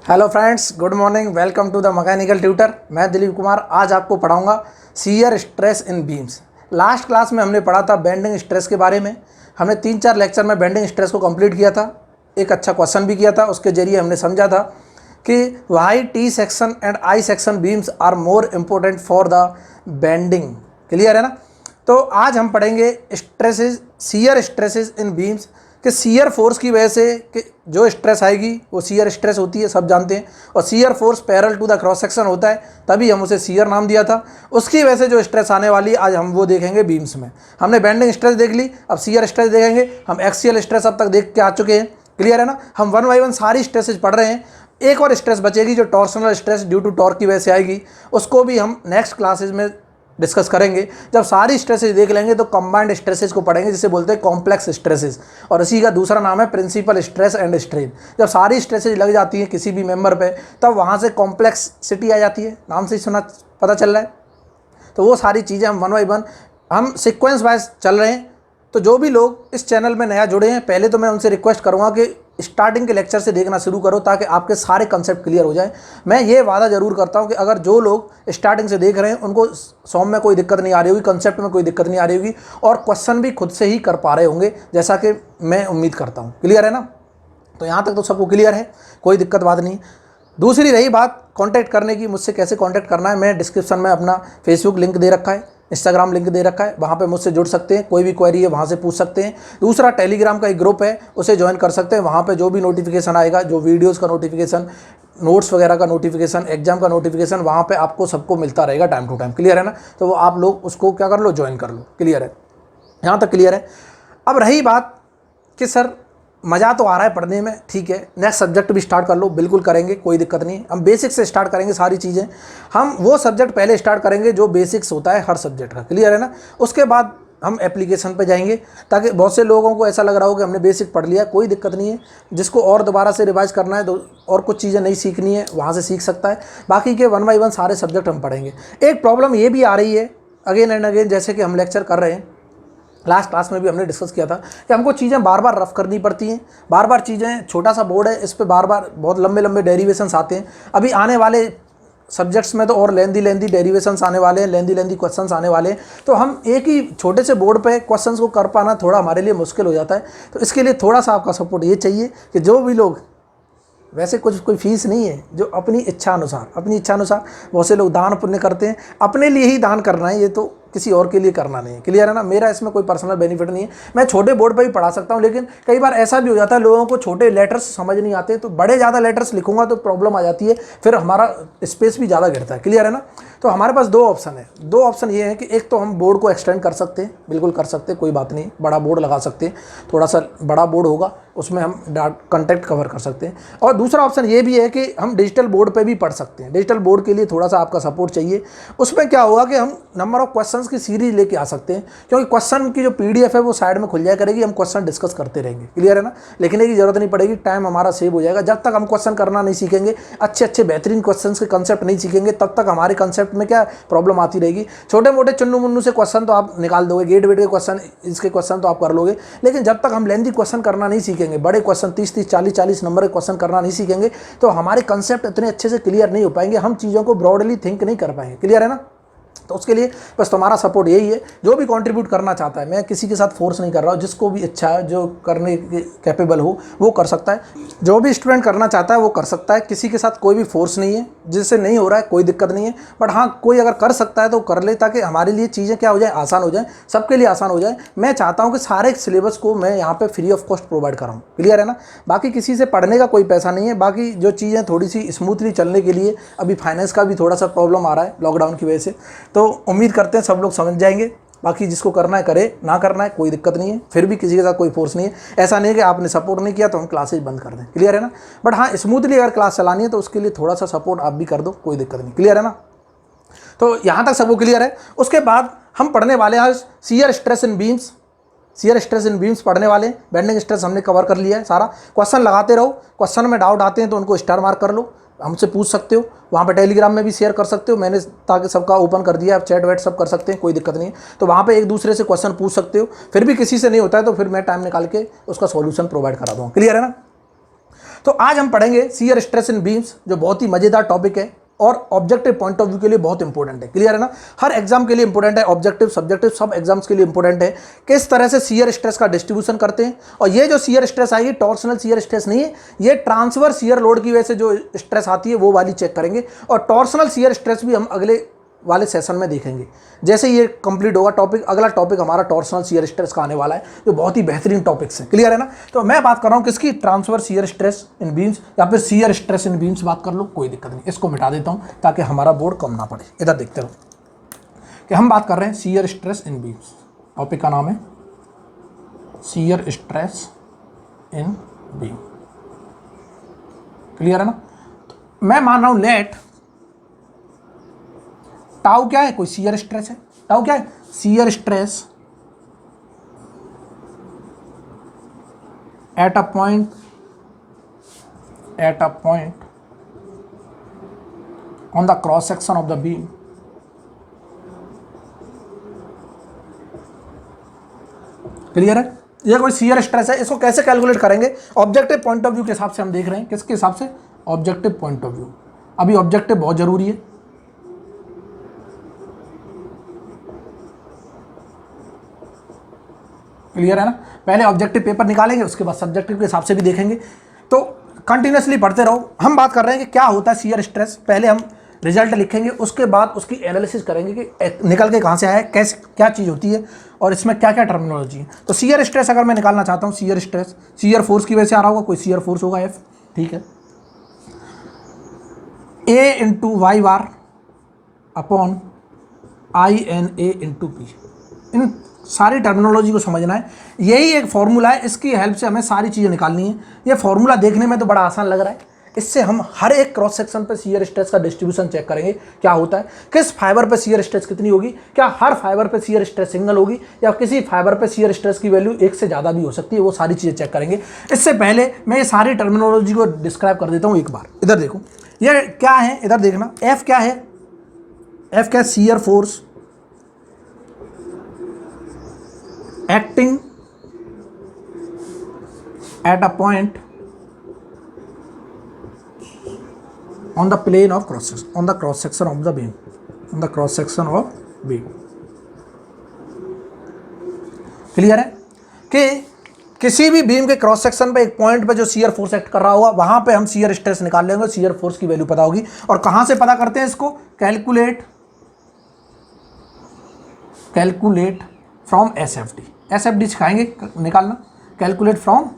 Hello friends, good morning. Welcome to the mechanical tutor. मैं दिलीप कुमार आज आपको पढ़ाऊंगा shear stress in beams. Last class में हमने पढ़ा था बेंडिंग स्ट्रेस के बारे में। हमने 3-4 लेक्चर में बेंडिंग स्ट्रेस को कंप्लीट किया था। एक अच्छा क्वेश्चन भी किया था, उसके जरिए हमने समझा था कि Y T section and I section beams are more important for the bending. Clear है ना। तो आज हम पढ़ेंगे stresses, shear stresses in beams कि शियर फोर्स की वजह से कि जो स्ट्रेस आएगी वो शियर स्ट्रेस होती है, सब जानते हैं। और shear force parallel to the cross section होता है, तभी हम उसे शियर नाम दिया था। उसकी वजह से जो स्ट्रेस आने वाली है आज हम वो देखेंगे बीम्स में। हमने बेंडिंग स्ट्रेस देख ली, अब शियर स्ट्रेस देखेंगे। हम एक्सियल स्ट्रेस अब तक देख के आ चुके हैं। क्लियर है ना। हम 1 बाय 1 सारी स्ट्रेसेज पढ़ रहे हैं। एक और स्ट्रेस बचेगी जो torsional stress due to torque की वजह से आएगी, उसको भी हम नेक्स्ट क्लासेज में डिस्कस करेंगे। जब सारी स्ट्रेसेज देख लेंगे तो कंबाइंड स्ट्रेसेज को पढ़ेंगे, जिसे बोलते हैं कॉम्प्लेक्स स्ट्रेसेज, और इसी का दूसरा नाम है प्रिंसिपल स्ट्रेस एंड स्ट्रेन। जब सारी स्ट्रेसेज लग जाती हैं किसी भी मेंबर पे, तब वहाँ से कॉम्प्लेक्सिटी आ जाती है। नाम से ही सुना, पता चल रहा है। तो वो सारी चीज़ें हम 1 बाय 1 हम सीक्वेंस वाइज चल रहे हैं। तो जो भी लोग इस चैनल में नया जुड़े हैं, पहले तो मैं उनसे रिक्वेस्ट करूँगा कि स्टार्टिंग के लेक्चर से देखना शुरू करो, ताकि आपके सारे कंसेप्ट क्लियर हो जाए। मैं ये वादा जरूर करता हूँ कि अगर जो लोग स्टार्टिंग से देख रहे हैं उनको सॉल्व में कोई दिक्कत नहीं आ रही होगी, कंसेप्ट में कोई दिक्कत नहीं आ रही होगी, और क्वेश्चन भी खुद से ही कर पा रहे होंगे, जैसा कि मैं उम्मीद करता हूँ। क्लियर है ना। तो यहाँ तक तो सबको क्लियर है, कोई दिक्कत बात नहीं। दूसरी रही बात कॉन्टैक्ट करने की, मुझसे कैसे कॉन्टैक्ट करना है, मैं डिस्क्रिप्शन में अपना फेसबुक लिंक दे रखा है, इंस्टाग्राम लिंक दे रखा है, वहाँ पे मुझसे जुड़ सकते हैं। कोई भी क्वेरी है वहाँ से पूछ सकते हैं। दूसरा टेलीग्राम का एक ग्रुप है, उसे ज्वाइन कर सकते हैं। वहाँ पे जो भी नोटिफिकेशन आएगा, जो वीडियोस का नोटिफिकेशन, नोट्स वगैरह का नोटिफिकेशन, एग्जाम का नोटिफिकेशन, वहाँ पे आपको सबको मिलता रहेगा टाइम टू टाइम। क्लियर है ना। तो वो आप लोग उसको क्या कर लो, ज्वाइन कर लो। क्लियर है, यहाँ तक क्लियर है। अब रही बात कि सर मज़ा तो आ रहा है पढ़ने में, ठीक है, नेक्स्ट सब्जेक्ट भी स्टार्ट कर लो। बिल्कुल करेंगे, कोई दिक्कत नहीं। हम बेसिक से स्टार्ट करेंगे सारी चीज़ें। हम वो सब्जेक्ट पहले स्टार्ट करेंगे जो बेसिक्स होता है हर सब्जेक्ट का। क्लियर है ना। उसके बाद हम एप्लीकेशन पे जाएंगे, ताकि बहुत से लोगों को ऐसा लग रहा हो कि हमने बेसिक पढ़ लिया। कोई दिक्कत नहीं है, जिसको और दोबारा से रिवाइज करना है तो और कुछ चीज़ें नहीं सीखनी है, वहाँ से सीख सकता है। बाकी के 1 बाय 1 सारे सब्जेक्ट हम पढ़ेंगे। एक प्रॉब्लम ये भी आ रही है अगेन एंड अगेन, जैसे कि हम लेक्चर कर रहे हैं, लास्ट क्लास में भी हमने डिस्कस किया था कि हमको चीज़ें बार बार रफ करनी पड़ती हैं। बार बार चीज़ें, छोटा सा बोर्ड है, इस पे बार बार बहुत लंबे लंबे डेरिवेशंस आते हैं। अभी आने वाले सब्जेक्ट्स में तो और लेंदी डेरिवेशंस आने वाले हैं, लेंदी क्वेश्चंस आने वाले हैं। तो हम एक ही छोटे से बोर्ड पे क्वेश्चंस को कर पाना थोड़ा हमारे लिए मुश्किल हो जाता है। तो इसके लिए थोड़ा सा आपका सपोर्ट ये चाहिए कि जो भी लोग, वैसे कुछ कोई फीस नहीं है, जो अपनी इच्छा अनुसार बहुत से लोग दान पुण्य करते हैं। अपने लिए ही दान करना है, ये तो किसी और के लिए करना नहीं है। क्लियर है ना। मेरा इसमें कोई पर्सनल बेनिफिट नहीं है। मैं छोटे बोर्ड पर भी पढ़ा सकता हूँ, लेकिन कई बार ऐसा भी हो जाता है लोगों को छोटे लेटर्स समझ नहीं आते, तो बड़े ज़्यादा लेटर्स लिखूंगा तो प्रॉब्लम आ जाती है, फिर हमारा स्पेस भी ज़्यादा गिरता है। क्लियर है ना। तो हमारे पास 2 ऑप्शन है। 2 ऑप्शन ये है कि एक तो हम बोर्ड को एक्सटेंड कर सकते हैं, बिल्कुल कर सकते हैं, कोई बात नहीं, बड़ा बोर्ड लगा सकते हैं, थोड़ा सा बड़ा बोर्ड होगा, उसमें हम कंटेंट कवर कर सकते हैं। और दूसरा ऑप्शन ये भी है कि हम डिजिटल बोर्ड पे भी पढ़ सकते हैं। डिजिटल बोर्ड के लिए थोड़ा सा आपका सपोर्ट चाहिए। उसमें क्या होगा कि हम नंबर ऑफ क्वेश्चंस की सीरीज लेके आ सकते हैं, क्योंकि क्वेश्चन की जो पीडीएफ है वो साइड में खुल जाया करेगी, हम क्वेश्चन डिस्कस करते रहेंगे। क्लियर है ना। लिखने की जरूरत नहीं पड़ेगी, टाइम हमारा सेव हो जाएगा। जब तक हम क्वेश्चन करना नहीं सीखेंगे, अच्छे बेहतरीन क्वेश्चन के कंसेप्ट नहीं सीखेंगे, तब तक हमारे कंसेप्ट में क्या प्रॉब्लम आती रहेगी। छोटे मोटे चुन्नू मुन्नू से क्वेश्चन तो आप निकाल दोगे, गेट वेट के क्वेश्चन, इसके क्वेश्चन तो आप कर लोगे, लेकिन जब तक हम लेंथी क्वेश्चन करना नहीं सीखेंगे, बड़े क्वेश्चन 30-30, 40-40 नंबर के क्वेश्चन करना नहीं सीखेंगे, तो हमारे कंसेप्ट इतने अच्छे से क्लियर नहीं हो पाएंगे, हम चीज़ों को ब्रॉडली थिंक नहीं कर पाएंगे। क्लियर है ना। तो उसके लिए बस तुम्हारा सपोर्ट यही है। जो भी कंट्रीब्यूट करना चाहता है, मैं किसी के साथ फोर्स नहीं कर रहा हूँ, जिसको भी इच्छा है, जो करने के कैपेबल हो वो कर सकता है। जो भी स्टूडेंट करना चाहता है वो कर सकता है, किसी के साथ कोई भी फोर्स नहीं है। जिससे नहीं हो रहा है कोई दिक्कत नहीं है, बट हाँ कोई अगर कर सकता है तो कर ले, ताकि हमारे लिए चीज़ें क्या हो जाए, आसान हो जाए, सबके लिए आसान हो जाए। मैं चाहता हूँ कि सारे सिलेबस को मैं यहाँ पर फ्री ऑफ कॉस्ट प्रोवाइड कराऊँ। क्लियर है ना। बाकी किसी से पढ़ने का कोई पैसा नहीं है। बाकी जो चीज़ें थोड़ी सी स्मूथली चलने के लिए, अभी फाइनेंस का भी थोड़ा सा प्रॉब्लम आ रहा है लॉकडाउन की वजह से, तो उम्मीद करते हैं सब लोग समझ जाएंगे। बाकी जिसको करना है करे, ना करना है कोई दिक्कत नहीं है। फिर भी किसी के साथ कोई फोर्स नहीं है। ऐसा नहीं है कि आपने सपोर्ट नहीं किया तो हम क्लासेज बंद कर दें। क्लियर है ना। बट हाँ स्मूथली अगर क्लास चलानी है तो उसके लिए थोड़ा सा सपोर्ट आप भी कर दो, कोई दिक्कत नहीं। क्लियर है ना। तो यहाँ तक सबको क्लियर है। उसके बाद हम पढ़ने वाले हैं shear stress in beams. Shear stress in beams पढ़ने वाले। बेंडिंग स्ट्रेस हमने कवर कर लिया है सारा। क्वेश्चन लगाते रहो, क्वेश्चन में डाउट आते हैं तो उनको स्टार मार्क कर लो, हमसे पूछ सकते हो। वहाँ पे टेलीग्राम में भी शेयर कर सकते हो, मैंने ताकि सबका ओपन कर दिया, आप चैट वैट सब कर सकते हैं, कोई दिक्कत नहीं है। तो वहाँ पे एक दूसरे से क्वेश्चन पूछ सकते हो। फिर भी किसी से नहीं होता है तो फिर मैं टाइम निकाल के उसका सॉल्यूशन प्रोवाइड करा दूँगा। क्लियर है ना। तो आज हम पढ़ेंगे शियर स्ट्रेस इन बीम्स, जो बहुत ही मजेदार टॉपिक है और ऑब्जेक्टिव पॉइंट ऑफ व्यू के लिए बहुत इंपॉर्टेंट है। क्लियर है ना? हर एग्जाम के लिए इंपॉर्टेंट है, ऑब्जेक्टिव सब्जेक्टिव सब एग्जाम्स के लिए इंपॉर्टेंट है। किस तरह से शियर स्ट्रेस का डिस्ट्रीब्यूशन करते हैं, और ये जो शियर स्ट्रेस आएगी टॉर्सनल शियर स्ट्रेस नहीं है, ये ट्रांसफर शियर लोड की वजह से जो स्ट्रेस आती है वो वाली चेक करेंगे। और टॉर्सनल शियर स्ट्रेस भी हम अगले वाले सेशन में देखेंगे। जैसे ये कंप्लीट होगा टॉपिक, अगला टॉपिक हमारा टॉर्सनल शियर स्ट्रेस का आने वाला है, जो बहुत ही बेहतरीन टॉपिक्स है। क्लियर है ना? तो मैं बात कर रहा हूँ किसकी, transfer shear stress in beams या फिर शियर स्ट्रेस इन बीम्स बात कर लो, कोई दिक्कत नहीं। इसको मिटा देता हूँ ताकि हमारा बोर्ड कम ना पड़े। इधर देखते रहो कि हम बात कर रहे हैं shear stress in beams. Topic का नाम है शियर स्ट्रेस इन बीम। क्लियर है ना? तो मैं मान रहा हूं लेट टाउ क्या है, कोई शियर स्ट्रेस है। टाउ क्या है, shear stress at a point on the cross section of the beam clear है? ये कोई शियर स्ट्रेस है। इसको कैसे कैलकुलेट करेंगे? ऑब्जेक्टिव पॉइंट ऑफ व्यू के हिसाब से हम देख रहे हैं। किसके हिसाब से? Objective point of view. अभी ऑब्जेक्टिव बहुत जरूरी है। क्लियर है ना? पहले ऑब्जेक्टिव पेपर निकालेंगे, उसके बाद सब्जेक्टिव के हिसाब से भी देखेंगे। तो कंटिन्यूसली पढ़ते रहो। हम बात कर रहे हैं कि क्या होता है शियर स्ट्रेस। पहले हम रिजल्ट लिखेंगे, उसके बाद उसकी एनालिसिस करेंगे कि निकल के कहाँ से आया है, कैसे क्या चीज़ होती है और इसमें क्या क्या टर्मिनोलॉजी है। तो शियर स्ट्रेस अगर मैं निकालना चाहता हूँ, शियर स्ट्रेस शियर फोर्स की वजह से आ रहा होगा, कोई शियर फोर्स होगा एफ, ठीक है, A into Y bar upon I N A into P. इन सारी टर्मिनोलॉजी को समझना है। यही एक फॉर्मूला है, इसकी हेल्प से हमें सारी चीज़ें निकालनी है। ये फॉर्मूला देखने में तो बड़ा आसान लग रहा है। इससे हम हर एक क्रॉस सेक्शन पे शियर स्ट्रेस का डिस्ट्रीब्यूशन चेक करेंगे, क्या होता है, किस फाइबर पे शियर स्ट्रेस कितनी होगी, क्या हर फाइबर पे शियर स्ट्रेस सिंगल होगी या किसी फाइबर पे शियर स्ट्रेस की वैल्यू एक से ज़्यादा भी हो सकती है। वो सारी चीज़ें चेक करेंगे। इससे पहले मैं ये सारी टर्मिनोलॉजी को डिस्क्राइब कर देता हूँ एक बार। इधर देखो ये क्या है, इधर देखना। एफ क्या है, एफ क्या है, shear force acting at a point on the plane of cross section, on the cross section of the beam, on the cross section of beam। Clear है कि किसी भी बीम के क्रॉस सेक्शन पे एक पॉइंट पे जो शियर फोर्स एक्ट कर रहा होगा, वहां पे हम शियर स्ट्रेस निकाल लेंगे, शियर फोर्स की वैल्यू पता होगी। और कहां से पता करते हैं इसको? Calculate from SFD. एसएफडी सिखाएंगे निकालना, कैलकुलेट फ्रॉम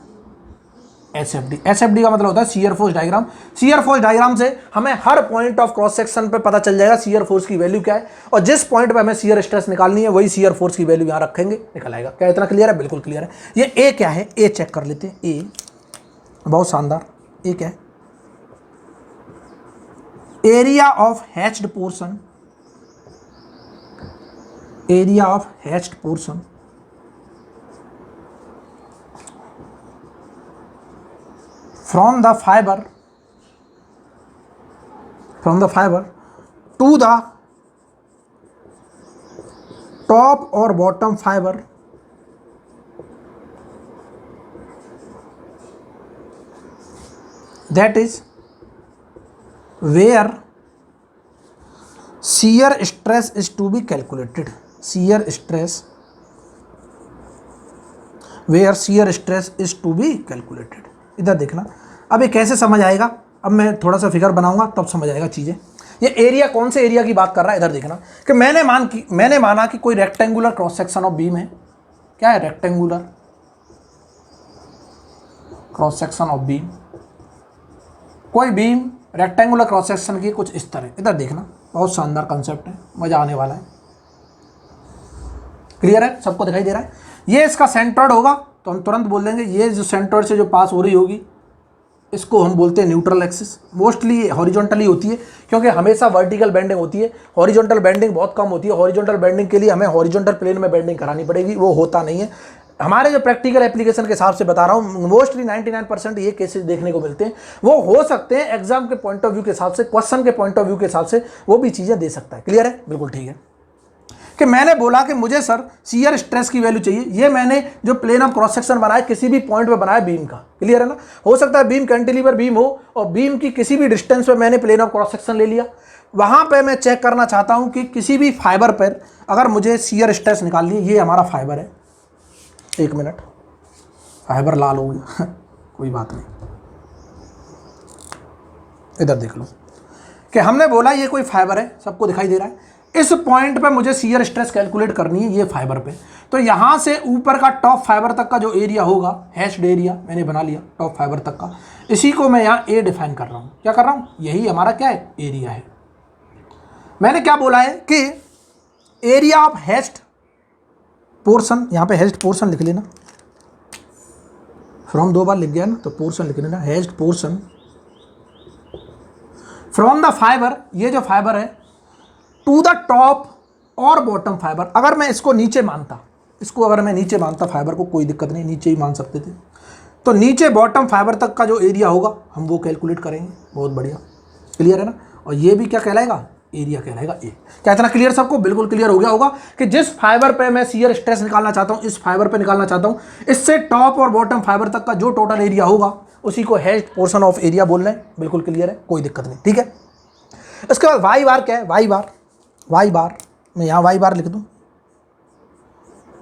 एसएफडी। एसएफडी का मतलब होता है shear force diagram. Shear force diagram से हमें हर पॉइंट ऑफ क्रॉस सेक्शन पे पता चल जाएगा शियर फोर्स की वैल्यू क्या है, और जिस पॉइंट पे हमें शियर स्ट्रेस निकालनी है वही शियर फोर्स की वैल्यू यहां रखेंगे, निकल आएगा। क्या इतना क्लियर है? बिल्कुल क्लियर है। ये ए क्या है, ए चेक कर लेते हैं। ए बहुत शानदार। ए क्या है, area of hatched portion, area of hatched portion from the fiber to the top or bottom fiber that is where shear stress is to be calculated। shear stress where shear stress is to be calculated। इधर देखना। अब ये कैसे समझ आएगा? अब मैं थोड़ा सा फिगर बनाऊंगा तब समझ आएगा चीज़ें। ये एरिया कौन से एरिया की बात कर रहा है? इधर देखना कि मैंने माना कि कोई rectangular cross section of beam है। क्या है? Rectangular cross section of beam. कोई बीम रेक्टेंगुलर क्रॉस सेक्शन की कुछ इस तरह। इधर देखना, बहुत शानदार कंसेप्ट है, मजा आने वाला है। क्लियर है? सबको दिखाई दे रहा है? ये इसका सेंटर्ड होगा तो हम तुरंत बोल देंगे ये जो सेंटर से जो पास हो रही होगी इसको हम बोलते हैं न्यूट्रल एक्सिस। मोस्टली हॉरिजॉन्टली होती है क्योंकि हमेशा वर्टिकल बेंडिंग होती है, हॉरिजॉन्टल बेंडिंग बहुत कम होती है। हॉरिजॉन्टल बेंडिंग के लिए हमें हॉरिजॉन्टल प्लेन में बेंडिंग करानी पड़ेगी, वो होता नहीं है। हमारे जो प्रैक्टिकल एप्लीकेशन के हिसाब से बता रहा हूँ, मोस्टली 99% ये केसेस देखने को मिलते हैं। वो हो सकते हैं एग्जाम के पॉइंट ऑफ व्यू के हिसाब से, क्वेश्चन के पॉइंट ऑफ व्यू के हिसाब से वो भी चीज़ें दे सकता है। क्लियर है? बिल्कुल ठीक है। कि मैंने बोला कि मुझे सर शियर स्ट्रेस की वैल्यू चाहिए, ये मैंने जो प्लेन ऑफ क्रॉस सेक्शन बनाया किसी भी पॉइंट पे बनाया बीम का, क्लियर है ना। हो सकता है बीम कैंटिलीवर बीम हो और बीम की किसी भी डिस्टेंस पे मैंने प्लेन ऑफ क्रॉस सेक्शन ले लिया, वहां पे मैं चेक करना चाहता हूं कि किसी भी फाइबर पर अगर मुझे शियर स्ट्रेस निकालनी है, ये हमारा फाइबर है, एक मिनट, फाइबर लाल हो गया कोई बात नहीं, इधर देख लो कि हमने बोला ये कोई फाइबर है, सबको दिखाई दे रहा है, इस पॉइंट पे मुझे शियर स्ट्रेस कैलकुलेट करनी है ये फाइबर पे। तो यहां से ऊपर का टॉप फाइबर तक का जो एरिया होगा, हैश्ड एरिया मैंने बना लिया टॉप फाइबर तक का, इसी को मैं यहां ए डिफाइन कर रहा हूं। क्या कर रहा हूं, यही हमारा क्या है, एरिया है। मैंने क्या बोला है कि एरिया ऑफ हैश्ड पोर्शन, यहां पे हैश्ड पोर्शन लिख लेना, फ्रॉम 2 बार लिख गया ना तो पोर्शन लिख लेना, hatched portion from the fibre, ये जो फाइबर है, टू द टॉप और बॉटम फाइबर। अगर मैं इसको नीचे मानता, इसको अगर मैं नीचे मानता फाइबर को, कोई दिक्कत नहीं, नीचे ही मान सकते थे, तो नीचे बॉटम फाइबर तक का जो एरिया होगा हम वो कैलकुलेट करेंगे। बहुत बढ़िया, क्लियर है ना। और ये भी क्या कहलाएगा, एरिया कहलाएगा ए। क्या इतना क्लियर सबको, बिल्कुल क्लियर हो गया होगा कि जिस फाइबर पे मैं शियर स्ट्रेस निकालना चाहता हूं, इस फाइबर पे निकालना चाहता हूं, इससे टॉप और बॉटम फाइबर तक का जो टोटल एरिया होगा उसी को हैश्ड पोर्शन ऑफ एरिया बोल रहे हैं। बिल्कुल क्लियर है, कोई दिक्कत नहीं, ठीक है। इसके बाद वाई बार क्या है, वाई बार, वाई बार मैं यहां वाई बार लिख दूं,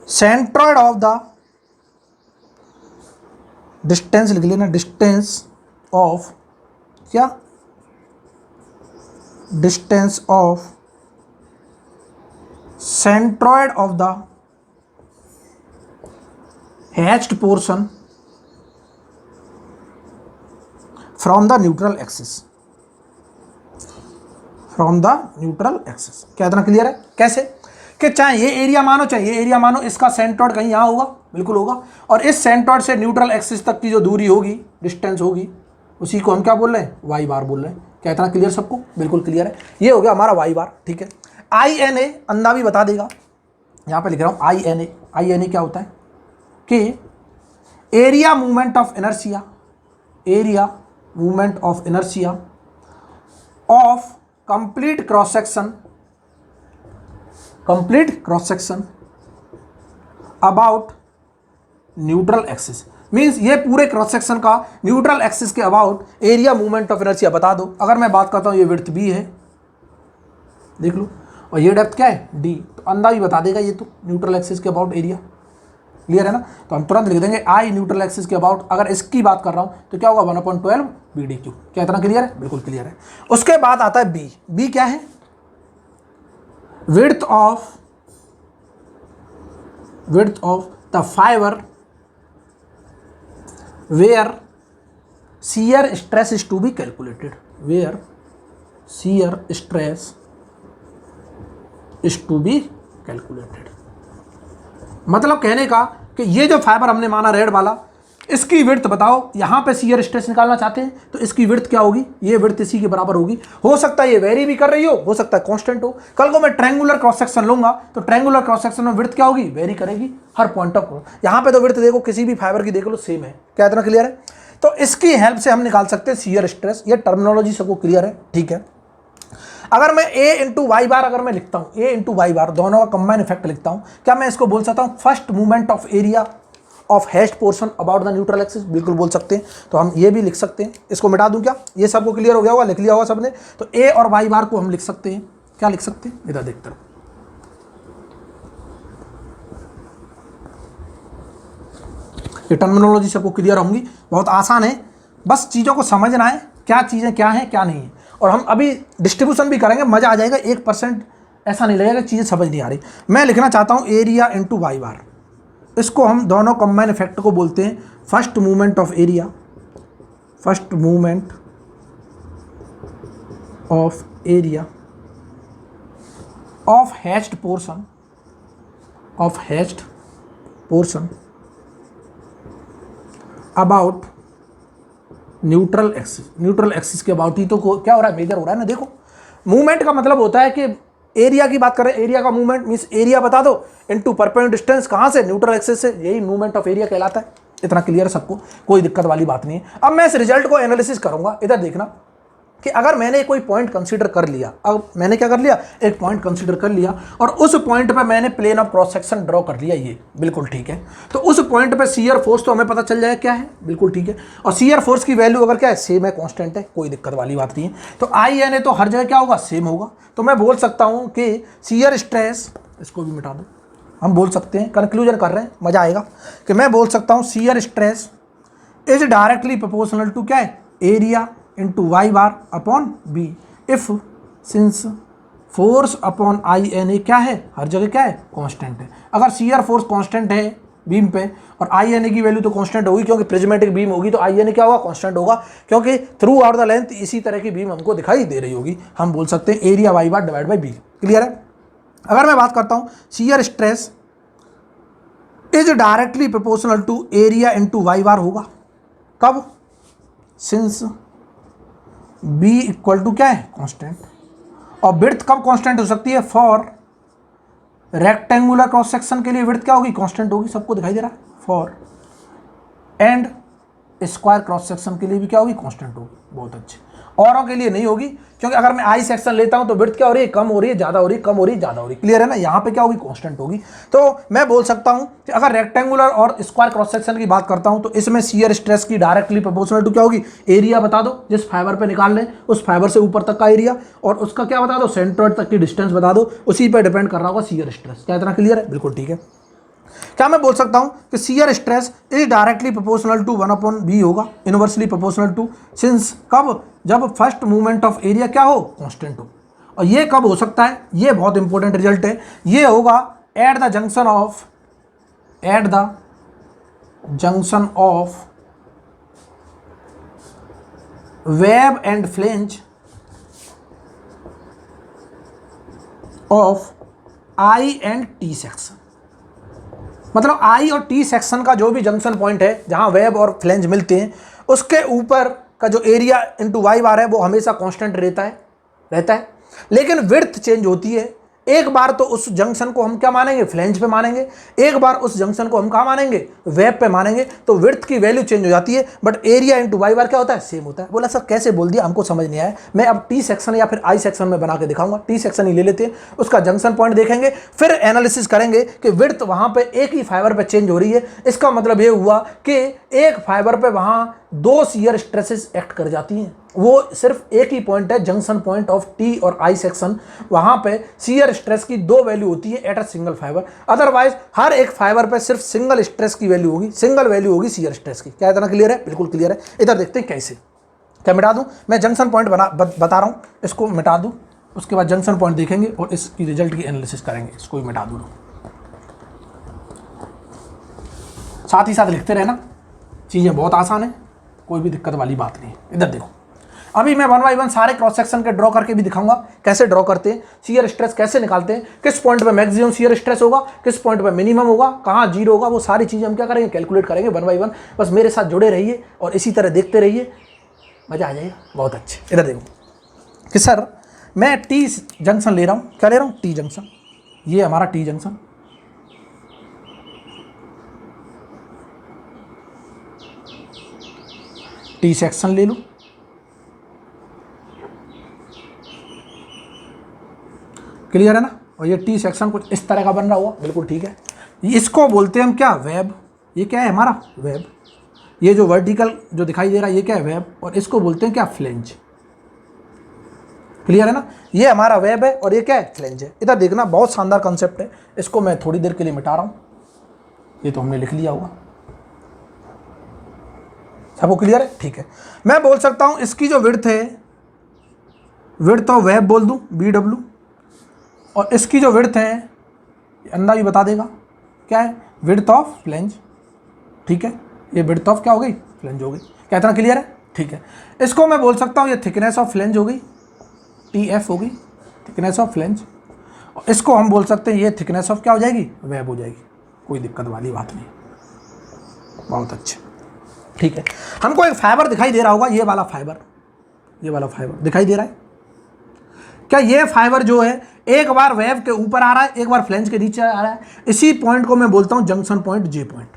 सेंट्रॉइड ऑफ द डिस्टेंस लिख लेना, डिस्टेंस ऑफ क्या, distance of centroid of the hatched portion from the neutral axis, from the neutral axis. क्या इतना क्लियर है, कैसे कि चाहे ये एरिया मानो चाहे ये एरिया मानो, इसका सेंट्रॉइड कहीं यहाँ होगा, बिल्कुल होगा, और इस सेंट्रॉइड से न्यूट्रल एक्सिस तक की जो दूरी होगी, डिस्टेंस होगी, उसी को हम क्या बोल रहे हैं, वाई बार बोल रहे हैं। क्या इतना क्लियर सबको, बिल्कुल क्लियर है। ये हो गया हमारा वाई बार, ठीक है। आई एन ए अंधा भी बता देगा, यहाँ पे लिख रहा हूँ आई N A. I N A क्या होता है कि area movement of inertia, area movement of inertia of complete cross section about neutral axis, means ये पूरे क्रॉस सेक्शन का न्यूट्रल एक्सिस के about area movement of inertia बता दो। अगर मैं बात करता हूँ ये विड्थ बी है, देख लो, और ये डेप्थ क्या है, डी, तो अंधा भी बता देगा ये तो न्यूट्रल एक्सिस के अबाउट एरिया, क्लियर है ना। तो हम तुरंत लिख देंगे आई न्यूट्रल एक्सिस के अबाउट, अगर इसकी बात कर रहा हूँ तो क्या होगा 1/12 BDQ। क्या इतना क्लियर है, बिल्कुल क्लियर है। उसके बाद आता है बी। बी क्या है, width of the fibre where shear stress is to be calculated, where shear stress is to be calculated. मतलब कहने का कि ये जो फाइबर हमने माना रेड वाला, इसकी विड्थ बताओ, यहाँ पे शियर स्ट्रेस निकालना चाहते हैं तो इसकी विड्थ क्या होगी, ये विड्थ इसी के बराबर होगी। हो सकता है ये वेरी भी कर रही हो सकता है कांस्टेंट हो। कल को मैं ट्रायंगुलर क्रॉस सेक्शन लूंगा तो ट्रायंगुलर क्रॉस सेक्शन में विड्थ क्या होगी, वेरी करेगी हर पॉइंट ऑफ। यहाँ पे तो विड्थ देखो किसी भी फाइबर की देख लो सेम है। क्या इतना क्लियर है। तो इसकी हेल्प से हम निकाल सकते हैं शियर स्ट्रेस। ये टर्मिनोलॉजी सबको क्लियर है, ठीक है। अगर मैं ए इंटू वाई बार अगर मैं लिखता हूँ, ए इंटू वाई बार दोनों का कंबाइन इफेक्ट लिखता हूँ, क्या मैं इसको बोल सकता हूँ first movement of area of hatched portion about the neutral axis, बिल्कुल बोल सकते हैं। तो हम ये भी लिख सकते हैं, इसको मिटा दूं क्या, ये सबको क्लियर हो गया होगा, लिख लिया होगा सबने। तो ए और वाई बार को हम लिख सकते हैं, क्या लिख सकते हैं, इधर देखते रहो। ये टर्मिनोलॉजी सबको क्लियर होंगी, बहुत आसान है, बस चीज़ों को समझना है, क्या चीज़ें क्या हैं क्या नहीं है। और हम अभी डिस्ट्रीब्यूशन भी करेंगे, मज़ा आ जाएगा, 1% ऐसा नहीं लगेगा चीज़ें समझ नहीं आ रही। मैं लिखना चाहता हूँ एरिया इंटू वाई बार, इसको हम दोनों कंबाइन इफेक्ट को बोलते हैं first movement of area, first movement of area of hatched portion, of hatched portion about neutral axis. Neutral axis के अबाउट ही तो क्या हो रहा है, मेजर हो रहा है ना। देखो मूवमेंट का मतलब होता है कि एरिया की बात करें, एरिया का मूवमेंट मींस एरिया बता दो इनटू परपेंडिकुलर डिस्टेंस, कहां से, न्यूट्रल एक्सिस से, यही मूवमेंट ऑफ एरिया कहलाता है। इतना क्लियर सबको, कोई दिक्कत वाली बात नहीं है। अब मैं इस रिजल्ट को एनालिसिस करूंगा, इधर देखना कि अगर मैंने कोई पॉइंट कंसीडर कर लिया, अब मैंने क्या कर लिया, एक पॉइंट कंसीडर कर लिया और उस पॉइंट पे मैंने plane of cross section draw कर लिया, ये बिल्कुल ठीक है। तो उस पॉइंट पे शियर फोर्स तो हमें पता चल जाएगा क्या है, बिल्कुल ठीक है। और शियर फोर्स की वैल्यू अगर क्या है, सेम है, कांस्टेंट है, कोई दिक्कत वाली बात नहीं है। तो आई एन ए तो हर जगह क्या होगा, सेम होगा। तो मैं बोल सकता हूं कि शियर स्ट्रेस, इसको भी मिटा दो, हम बोल सकते हैं, कंक्लूजन कर रहे हैं, मजा आएगा, कि मैं बोल सकता हूं shear stress is directly proportional to क्या है, area into Y bar upon B if since force upon I N A क्या है, हर जगह क्या है, कांस्टेंट है। अगर शियर फोर्स कांस्टेंट है बीम पे और आई एन ए की वैल्यू तो कांस्टेंट होगी, क्योंकि प्रिज्मेटिक बीम होगी, तो आई एन ए क्या होगा, कांस्टेंट होगा, क्योंकि थ्रू आउट द लेंथ इसी तरह की बीम हमको दिखाई दे रही होगी। हम बोल सकते हैं area Y bar divide by B. Clear है। अगर मैं बात करता हूं shear stress is directly proportional to area into Y bar होगा कब, सिंस बी इक्वल टू क्या है, कांस्टेंट। और विड्थ कब कांस्टेंट हो सकती है, फॉर रेक्टेंगुलर क्रॉस सेक्शन के लिए विड्थ क्या होगी, कांस्टेंट होगी, सबको दिखाई दे रहा है, for and square cross section के लिए भी क्या होगी, कांस्टेंट होगी। बहुत अच्छे। औरों के लिए नहीं होगी, क्योंकि अगर मैं आई सेक्शन लेता हूं तो विड्थ क्या हो रही है, कम हो रही है, ज्यादा हो रही है, कम हो रही है, ज्यादा हो रही है। क्लियर है ना। यहां पे क्या होगी, कांस्टेंट होगी। तो मैं बोल सकता हूं कि अगर रेक्टेंगुलर और स्क्वायर क्रॉस सेक्शन की बात करता हूं तो इसमें शियर स्ट्रेस की डायरेक्टली प्रोपोर्शनल टू क्या होगी, एरिया बता दो जिस फाइबर पे निकाल लें, उस फाइबर से ऊपर तक का एरिया, और उसका क्या बता दो, सेंट्रोइड तक की डिस्टेंस बता दो, उसी पर डिपेंड कर रहा होगा शियर स्ट्रेस। क्या इतना क्लियर है, बिल्कुल ठीक है। क्या मैं बोल सकता हूं कि shear stress is directly proportional to 1/b होगा, इनवर्सली प्रोपोर्शनल टू, सिंस कब, जब फर्स्ट मूवमेंट ऑफ एरिया क्या हो, कांस्टेंट हो। और ये कब हो सकता है, ये बहुत इंपॉर्टेंट रिजल्ट है, ये होगा at the junction of web and flange of I and T section. मतलब आई और टी सेक्शन का जो भी जंक्शन पॉइंट है जहां वेब और फ्लेंज मिलते हैं, उसके ऊपर का जो एरिया इंटू वाई बार है वो हमेशा कांस्टेंट रहता है, लेकिन विड्थ चेंज होती है। एक बार तो उस जंक्शन को हम क्या मानेंगे, फ्लेंज पे मानेंगे, एक बार उस जंक्शन को हम कहाँ मानेंगे, वेब पे मानेंगे। तो विड्थ की वैल्यू चेंज हो जाती है, बट एरिया इंटू वाई बार क्या होता है, सेम होता है। बोला सर कैसे बोल दिया, हमको समझ नहीं आया। मैं अब टी सेक्शन या फिर आई सेक्शन में बना के दिखाऊंगा। टी सेक्शन ही ले लेते हैं, उसका जंक्शन पॉइंट देखेंगे, फिर एनालिसिस करेंगे कि विड्थ वहां पे एक ही फाइबर पे चेंज हो रही है। इसका मतलब ये हुआ कि एक फाइबर पे वहां दो शियर स्ट्रेसेस एक्ट कर जाती हैं। वो सिर्फ एक ही पॉइंट है, जंक्शन पॉइंट ऑफ टी और आई सेक्शन, वहां पे शियर स्ट्रेस की दो वैल्यू होती है at a single fibre. Otherwise हर एक फाइबर पे सिर्फ सिंगल स्ट्रेस की वैल्यू होगी, सिंगल वैल्यू होगी शियर स्ट्रेस की। क्या इतना क्लियर है, बिल्कुल क्लियर है। इधर देखते हैं कैसे, क्या मिटा दूं मैं, जंक्शन पॉइंट बता रहा हूं, इसको मिटा दूं, उसके बाद जंक्शन पॉइंट देखेंगे और इसकी रिजल्ट की एनालिसिस करेंगे। इसको भी मिटा दूं, साथ ही साथ लिखते रहना, चीजें बहुत आसान है, कोई भी दिक्कत वाली बात नहीं है। इधर देखो, अभी मैं 1 बाय 1 सारे क्रॉस सेक्शन के ड्रॉ करके भी दिखाऊंगा कैसे ड्रॉ करते हैं, शियर स्ट्रेस कैसे निकालते हैं, किस पॉइंट पे मैक्सिमम शियर स्ट्रेस होगा, किस पॉइंट पे मिनिमम होगा, कहाँ जीरो होगा, वो सारी चीजें हम क्या करेंगे, कैलकुलेट करेंगे 1 बाय 1। बस मेरे साथ जुड़े रहिए और इसी तरह देखते रहिए, मजा आ जाएगा, बहुत अच्छे। इधर देखो कि सर मैं टी जंक्शन ले रहा हूँ, क्या ले रहा हूँ, टी जंक्शन, ये हमारा टी जंक्शन, टी सेक्शन ले लूँ, क्लियर है ना। और ये टी सेक्शन कुछ इस तरह का बन रहा हुआ, बिल्कुल ठीक है। इसको बोलते हैं हम क्या, वेब। ये क्या है हमारा, वेब। ये जो वर्टिकल जो दिखाई दे रहा है ये क्या है, वेब। और इसको बोलते हैं क्या, फ्लेंज। क्लियर है ना, ये हमारा वेब है और ये क्या है, फ्लेंज है। इधर देखना, बहुत शानदार कॉन्सेप्ट है। इसको मैं थोड़ी देर के लिए मिटा रहा हूँ, ये तो हमने लिख लिया होगा, सबको क्लियर है, ठीक है। मैं बोल सकता हूँ इसकी जो विड्थ है, विड्थ ऑफ वेब बोल दूँ BW, और इसकी जो विड्थ है अंदा भी बता देगा क्या है, विड्थ ऑफ फ्लेंज, ठीक है। ये विड्थ ऑफ क्या हो गई, फ्लेंज हो गई। क्या इतना क्लियर है, ठीक है। इसको मैं बोल सकता हूँ ये थिकनेस ऑफ फ्लेंज हो गई, TF हो गई, थिकनेस ऑफ फ्लेंज। और इसको हम बोल सकते हैं ये थिकनेस ऑफ क्या हो जाएगी, वेब हो जाएगी, कोई दिक्कत वाली बात नहीं, बहुत अच्छे, ठीक है। हमको एक फाइबर दिखाई दे रहा होगा, ये वाला फाइबर, ये वाला फाइबर दिखाई दे रहा है क्या, ये फाइबर जो है एक बार वेब के ऊपर आ रहा है, एक बार फ्लेंज के नीचे आ रहा है। इसी पॉइंट को मैं बोलता हूं जंक्शन पॉइंट, J पॉइंट।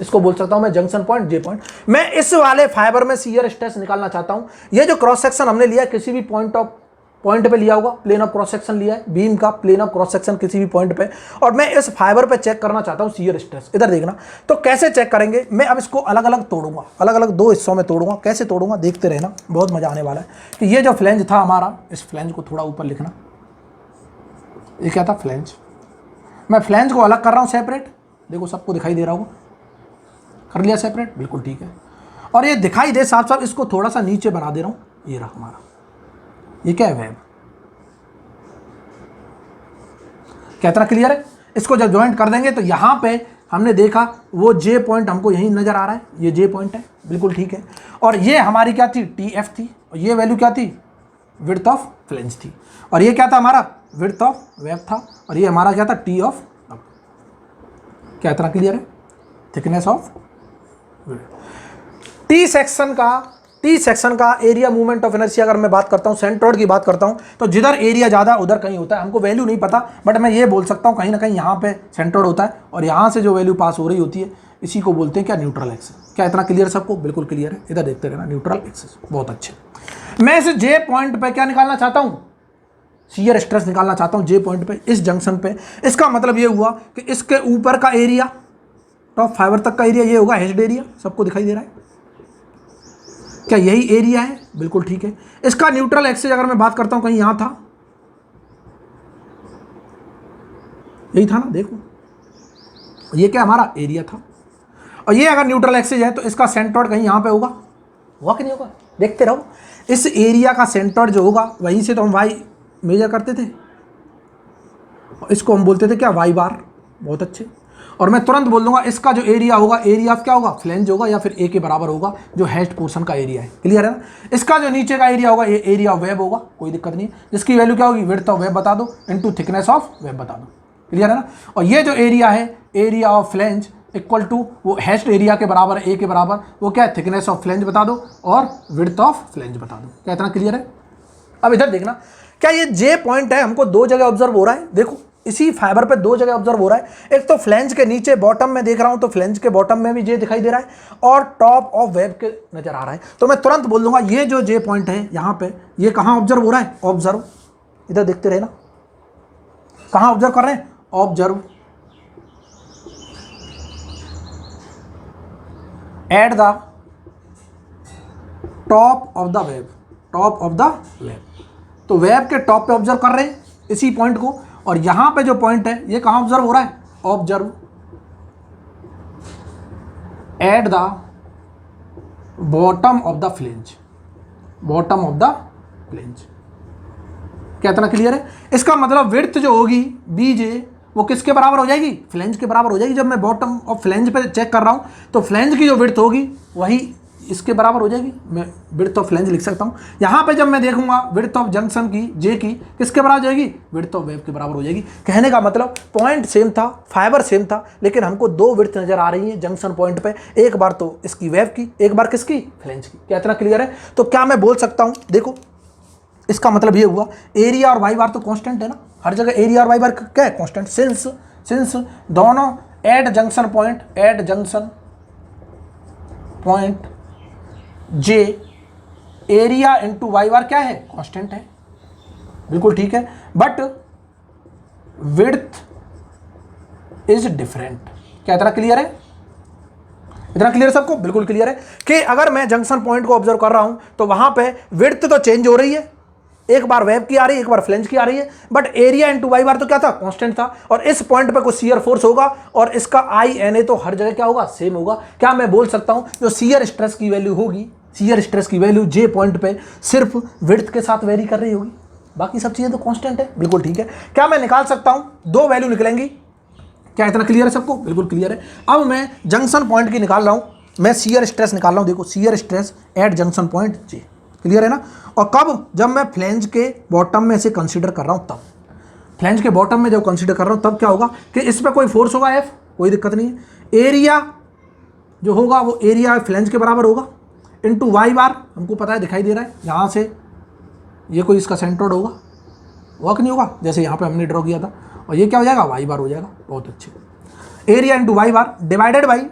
इसको बोल सकता हूं मैं जंक्शन पॉइंट, जे पॉइंट। मैं इस वाले फाइबर में शियर स्ट्रेस निकालना चाहता हूं। ये जो क्रॉस सेक्शन हमने लिया किसी भी पॉइंट पे लिया होगा, प्लेन ऑफ क्रॉस सेक्शन लिया है बीम का, प्लेन ऑफ क्रॉस सेक्शन किसी भी पॉइंट पे, और मैं इस फाइबर पे चेक करना चाहता हूं शियर स्ट्रेस। इधर देखना, तो कैसे चेक करेंगे, मैं अब इसको अलग अलग तोड़ूंगा, अलग अलग दो हिस्सों में तोड़ूंगा। कैसे तोड़ूंगा देखते रहना, बहुत मजा आने वाला है। कि ये जो फ्लेंज था हमारा, इस फ्लेंज को थोड़ा ऊपर लिखना, ये क्या था, फ्लेंज। मैं फ्लेंज को अलग कर रहा हूं सेपरेट, देखो सबको दिखाई दे रहा होगा, कर लिया सेपरेट, बिल्कुल ठीक है। और ये दिखाई दे साफ साफ, इसको थोड़ा सा नीचे बना दे रहा हूं, ये रहा हमारा, ये क्या है, वेब। क्या इतना क्लियर है? इसको जब ज्वाइंट कर देंगे तो यहां पे हमने देखा वो जे पॉइंट हमको यहीं नजर आ रहा है, ये जे पॉइंट है, बिल्कुल ठीक है। और ये हमारी क्या थी, टी एफ थी, और ये वैल्यू क्या थी, विड्थ ऑफ फ्लेंज थी। और ये क्या था हमारा, विड्थ ऑफ वेब था। और ये हमारा क्या था, टी ऑफ, क्या इतना क्लियर है, थिकनेस ऑफ। टी सेक्शन का एरिया मूवमेंट ऑफ इनर्शिया अगर मैं बात करता हूं, सेंट्रोइड की बात करता हूं, तो जिधर एरिया ज़्यादा उधर कहीं होता है। हमको वैल्यू नहीं पता, बट मैं ये बोल सकता हूं कहीं ना कहीं यहाँ पे सेंट्रोइड होता है, और यहाँ से जो वैल्यू पास हो रही होती है इसी को बोलते हैं क्या, न्यूट्रल एक्सिस। क्या इतना क्लियर सबको, बिल्कुल क्लियर है। इधर देखते रहना, न्यूट्रल एक्सिस, बहुत अच्छे। मैं इस जे पॉइंट पे क्या निकालना चाहता हूँ, शियर स्ट्रेस निकालना चाहता हूँ जे पॉइंट पे, इस जंक्शन पे। इसका मतलब ये हुआ कि इसके ऊपर का एरिया, टॉप फाइबर तक का एरिया ये होगा हेच्ड एरिया, सबको दिखाई दे रहा है, क्या यही एरिया है, बिल्कुल ठीक है। इसका न्यूट्रल एक्सिस अगर मैं बात करता हूं, कहीं यहां था, यही था ना, देखो ये क्या हमारा एरिया था। और ये अगर न्यूट्रल एक्सिस है तो इसका सेंट्रोइड कहीं यहां पे होगा कि नहीं होगा, देखते रहो। इस एरिया का सेंट्रोइड जो होगा वहीं से तो हम वाई मेजर करते थे, इसको हम बोलते थे क्या, वाई बार, बहुत अच्छे। और मैं तुरंत बोल दूंगा इसका जो एरिया होगा, एरिया ऑफ क्या होगा, फ्लेंज होगा, या फिर ए के बराबर होगा, जो हेस्ट पोर्शन का एरिया है, क्लियर है ना। इसका जो नीचे का एरिया होगा, ये एरिया ऑफ वेब होगा, कोई दिक्कत नहीं है, जिसकी वैल्यू क्या होगी, विड्थ ऑफ वेब बता दो इनटू थिकनेस ऑफ वेब बता दो, क्लियर है ना। और ये जो एरिया है, area of flange equal to वो हेस्ट एरिया के बराबर, ए के बराबर, वो क्या है, थिकनेस ऑफ फ्लेंज बता दो और विड्थ ऑफ फ्लेंज बता दो। क्या इतना क्लियर है? अब इधर देखना, क्या ये जे पॉइंट है हमको दो जगह ऑब्जर्व हो रहा है, देखो इसी फाइबर पे दो जगह ऑब्जर्व हो रहा है। एक तो फ्लेंज के नीचे बॉटम में देख रहा हूं, तो फ्लेंज के बॉटम में भी जे दिखाई दे रहा है, और टॉप ऑफ वेब के नजर आ रहा है। तो मैं तुरंत बोल दूंगा ये जो जे पॉइंट है यहां पे, ये कहां ऑब्जर्व हो रहा है, ऑब्जर्व, इधर देखते रहना, कहां ऑब्जर्व कर रहे हैं, observe at the top of the web, top of the web. तो वेब के टॉप पे ऑब्जर्व कर रहे हैं इसी पॉइंट को, और यहां पे जो पॉइंट है ये कहां ऑब्जर्व हो रहा है, observe at the bottom of the flange, bottom of the flange. क्या इतना क्लियर है? इसका मतलब विड्थ जो होगी बीजे, वो किसके बराबर हो जाएगी, फ्लेंज के बराबर हो जाएगी। जब मैं बॉटम ऑफ फ्लेंज पे चेक कर रहा हूं, तो फ्लेंज की जो विड्थ होगी वही इसके बराबर हो जाएगी। मैं विड्थ ऑफ फ्लेंज लिख सकता हूं। यहां पे जब मैं देखूंगा विड्थ ऑफ जंक्शन की, जे की, किसके बराबर हो जाएगी, विड्थ ऑफ वेब के बराबर हो जाएगी। कहने का मतलब पॉइंट सेम था, फाइबर सेम था, लेकिन हमको दो विड्थ नजर आ रही है जंक्शन पॉइंट पे, एक बार तो इसकी वेब की, एक बार किसकी, फ्लेंज की। क्या इतना क्लियर है? तो क्या मैं बोल सकता हूं, देखो इसका मतलब ये हुआ एरिया और वाई बार तो कांस्टेंट है ना, हर जगह एरिया और वाई बार क्या है, कांस्टेंट। सिंस दोनों एट जंक्शन पॉइंट जे, एरिया इंटू वाई बार क्या है, कांस्टेंट है, बिल्कुल ठीक है। But width is different. क्या इतना क्लियर है? इतना क्लियर सबको, बिल्कुल क्लियर है कि अगर मैं जंक्शन पॉइंट को ऑब्जर्व कर रहा हूं तो वहां पे विड्थ तो चेंज हो रही है, एक बार वेब की आ रही है, एक बार फ्लेंज की आ रही है, बट एरिया इंटू वाई बार तो क्या था, कांस्टेंट था। और इस पॉइंट पे कुछ शियर फोर्स होगा, और इसका आई एन ए तो हर जगह क्या होगा, सेम होगा। क्या मैं बोल सकता हूं जो शियर स्ट्रेस की वैल्यू होगी, शियर स्ट्रेस की वैल्यू जे पॉइंट पे सिर्फ विड्थ के साथ वेरी कर रही होगी, बाकी सब चीजें तो कांस्टेंट है, बिल्कुल ठीक है। क्या मैं निकाल सकता हूं, दो वैल्यू निकलेंगी। क्या इतना क्लियर है सबको, बिल्कुल क्लियर है। अब मैं जंक्शन पॉइंट की निकाल रहा हूं, मैं शियर स्ट्रेस निकाल रहा हूं, देखो shear stress eight junction point जे, क्लियर है ना। और कब, जब मैं फ्लेंज के बॉटम में इसे कंसीडर कर रहा हूं, तब फ्लेंज के बॉटम में जब कंसीडर कर रहा हूं तब क्या होगा कि इस पर कोई फोर्स होगा एफ, कोई दिक्कत नहीं है। एरिया जो होगा वो एरिया फ्लेंज के बराबर होगा इंटू वाई बार, हमको पता है दिखाई दे रहा है, यहाँ से ये कोई इसका सेंट्रोइड होगा, वर्क नहीं होगा जैसे यहाँ पे हमने ड्रॉ किया था, और ये क्या हो जाएगा, वाई बार हो जाएगा, बहुत अच्छे। Area into Y bar divided by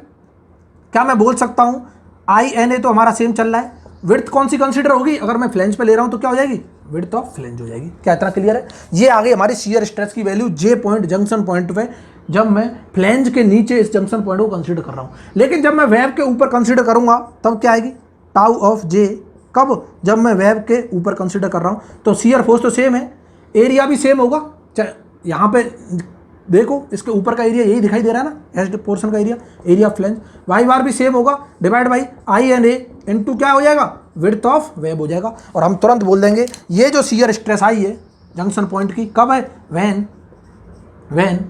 क्या मैं बोल सकता हूँ आई एन ए तो हमारा सेम चल रहा है, विड्थ कौन सी कंसीडर होगी, अगर मैं फ्लेंज पे ले रहा हूँ तो क्या हो जाएगी, विड्थ ऑफ फ्लेंज हो जाएगी। क्या इतना क्लियर है? ये आ गई हमारी शियर स्ट्रेस की वैल्यू जे पॉइंट, जंक्शन पॉइंट पे, जब मैं फ्लेंज के नीचे इस जंक्शन पॉइंट को कंसीडर कर रहा हूँ। लेकिन जब मैं वेब के ऊपर कंसीडर करूंगा तब क्या आएगी, टाउ ऑफ जे। कब? जब मैं वेब के ऊपर कंसीडर कर रहा हूँ। तो शियर फोर्स तो सेम है, एरिया भी सेम होगा। यहाँ पे देखो इसके ऊपर का एरिया यही दिखाई दे रहा है ना, एच पोर्शन का area, area of flange, Y bar भी सेम होगा, divide by I N A into क्या हो जाएगा, विड्थ ऑफ वेब हो जाएगा। और हम तुरंत बोल देंगे ये जो शियर स्ट्रेस आई है जंक्शन पॉइंट की, कब है, when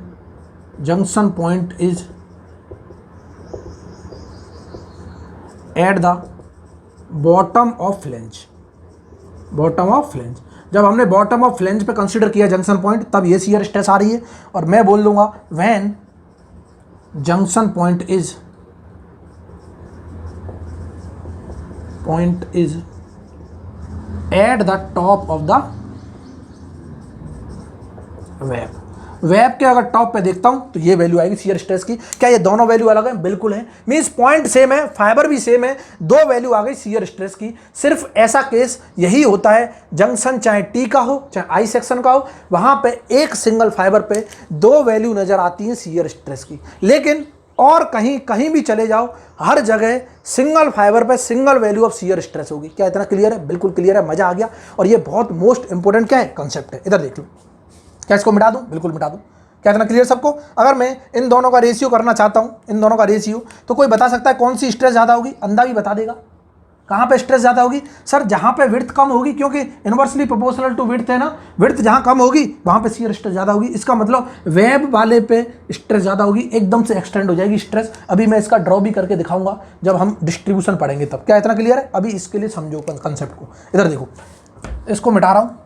junction point is at the bottom of flange, bottom of flange. जब हमने बॉटम ऑफ फ्लेंज पे कंसीडर किया जंक्शन पॉइंट, तब ये शियर स्ट्रेस आ रही है। और मैं बोल दूंगा when junction point is at the top of the web, web के अगर टॉप पे देखता हूं तो ये वैल्यू आएगी शियर स्ट्रेस की। क्या ये दोनों वैल्यू अलग हैं? बिल्कुल है। मींस पॉइंट सेम है, फाइबर भी सेम है, दो वैल्यू आ गई शियर स्ट्रेस की। सिर्फ ऐसा केस यही होता है, जंक्शन चाहे टी का हो चाहे आई सेक्शन का हो, वहां पे एक सिंगल फाइबर पे दो वैल्यू नजर आती हैं शियर स्ट्रेस की। लेकिन और कहीं भी चले जाओ, हर जगह सिंगल फाइबर पे single value of shear stress होगी। क्या इतना क्लियर है? बिल्कुल क्लियर है, मजा आ गया। और ये बहुत मोस्ट इंपोर्टेंट क्या है, कंसेप्ट है। इधर देख लो, क्या इसको मिटा दूं? बिल्कुल मिटा दूं। क्या इतना क्लियर सबको? अगर मैं इन दोनों का रेशियो करना चाहता हूं, इन दोनों का रेशियो, तो कोई बता सकता है कौन सी स्ट्रेस ज़्यादा होगी? अंधा भी बता देगा। कहाँ पे स्ट्रेस ज़्यादा होगी? सर जहाँ पे विड्थ कम होगी, क्योंकि इनवर्सली प्रोपोर्शनल टू विड्थ है ना, विड्थ जहाँ कम होगी वहाँ पे शियर स्ट्रेस ज़्यादा होगी। इसका मतलब वेब वाले पे स्ट्रेस ज़्यादा होगी, एकदम से एक्सटेंड हो जाएगी स्ट्रेस। अभी मैं इसका ड्रॉ भी करके दिखाऊंगा जब हम डिस्ट्रीब्यूशन पढ़ेंगे तब। क्या इतना क्लियर है? अभी इसके लिए समझो कंसेप्ट को। इधर देखो, इसको मिटा रहा हूँ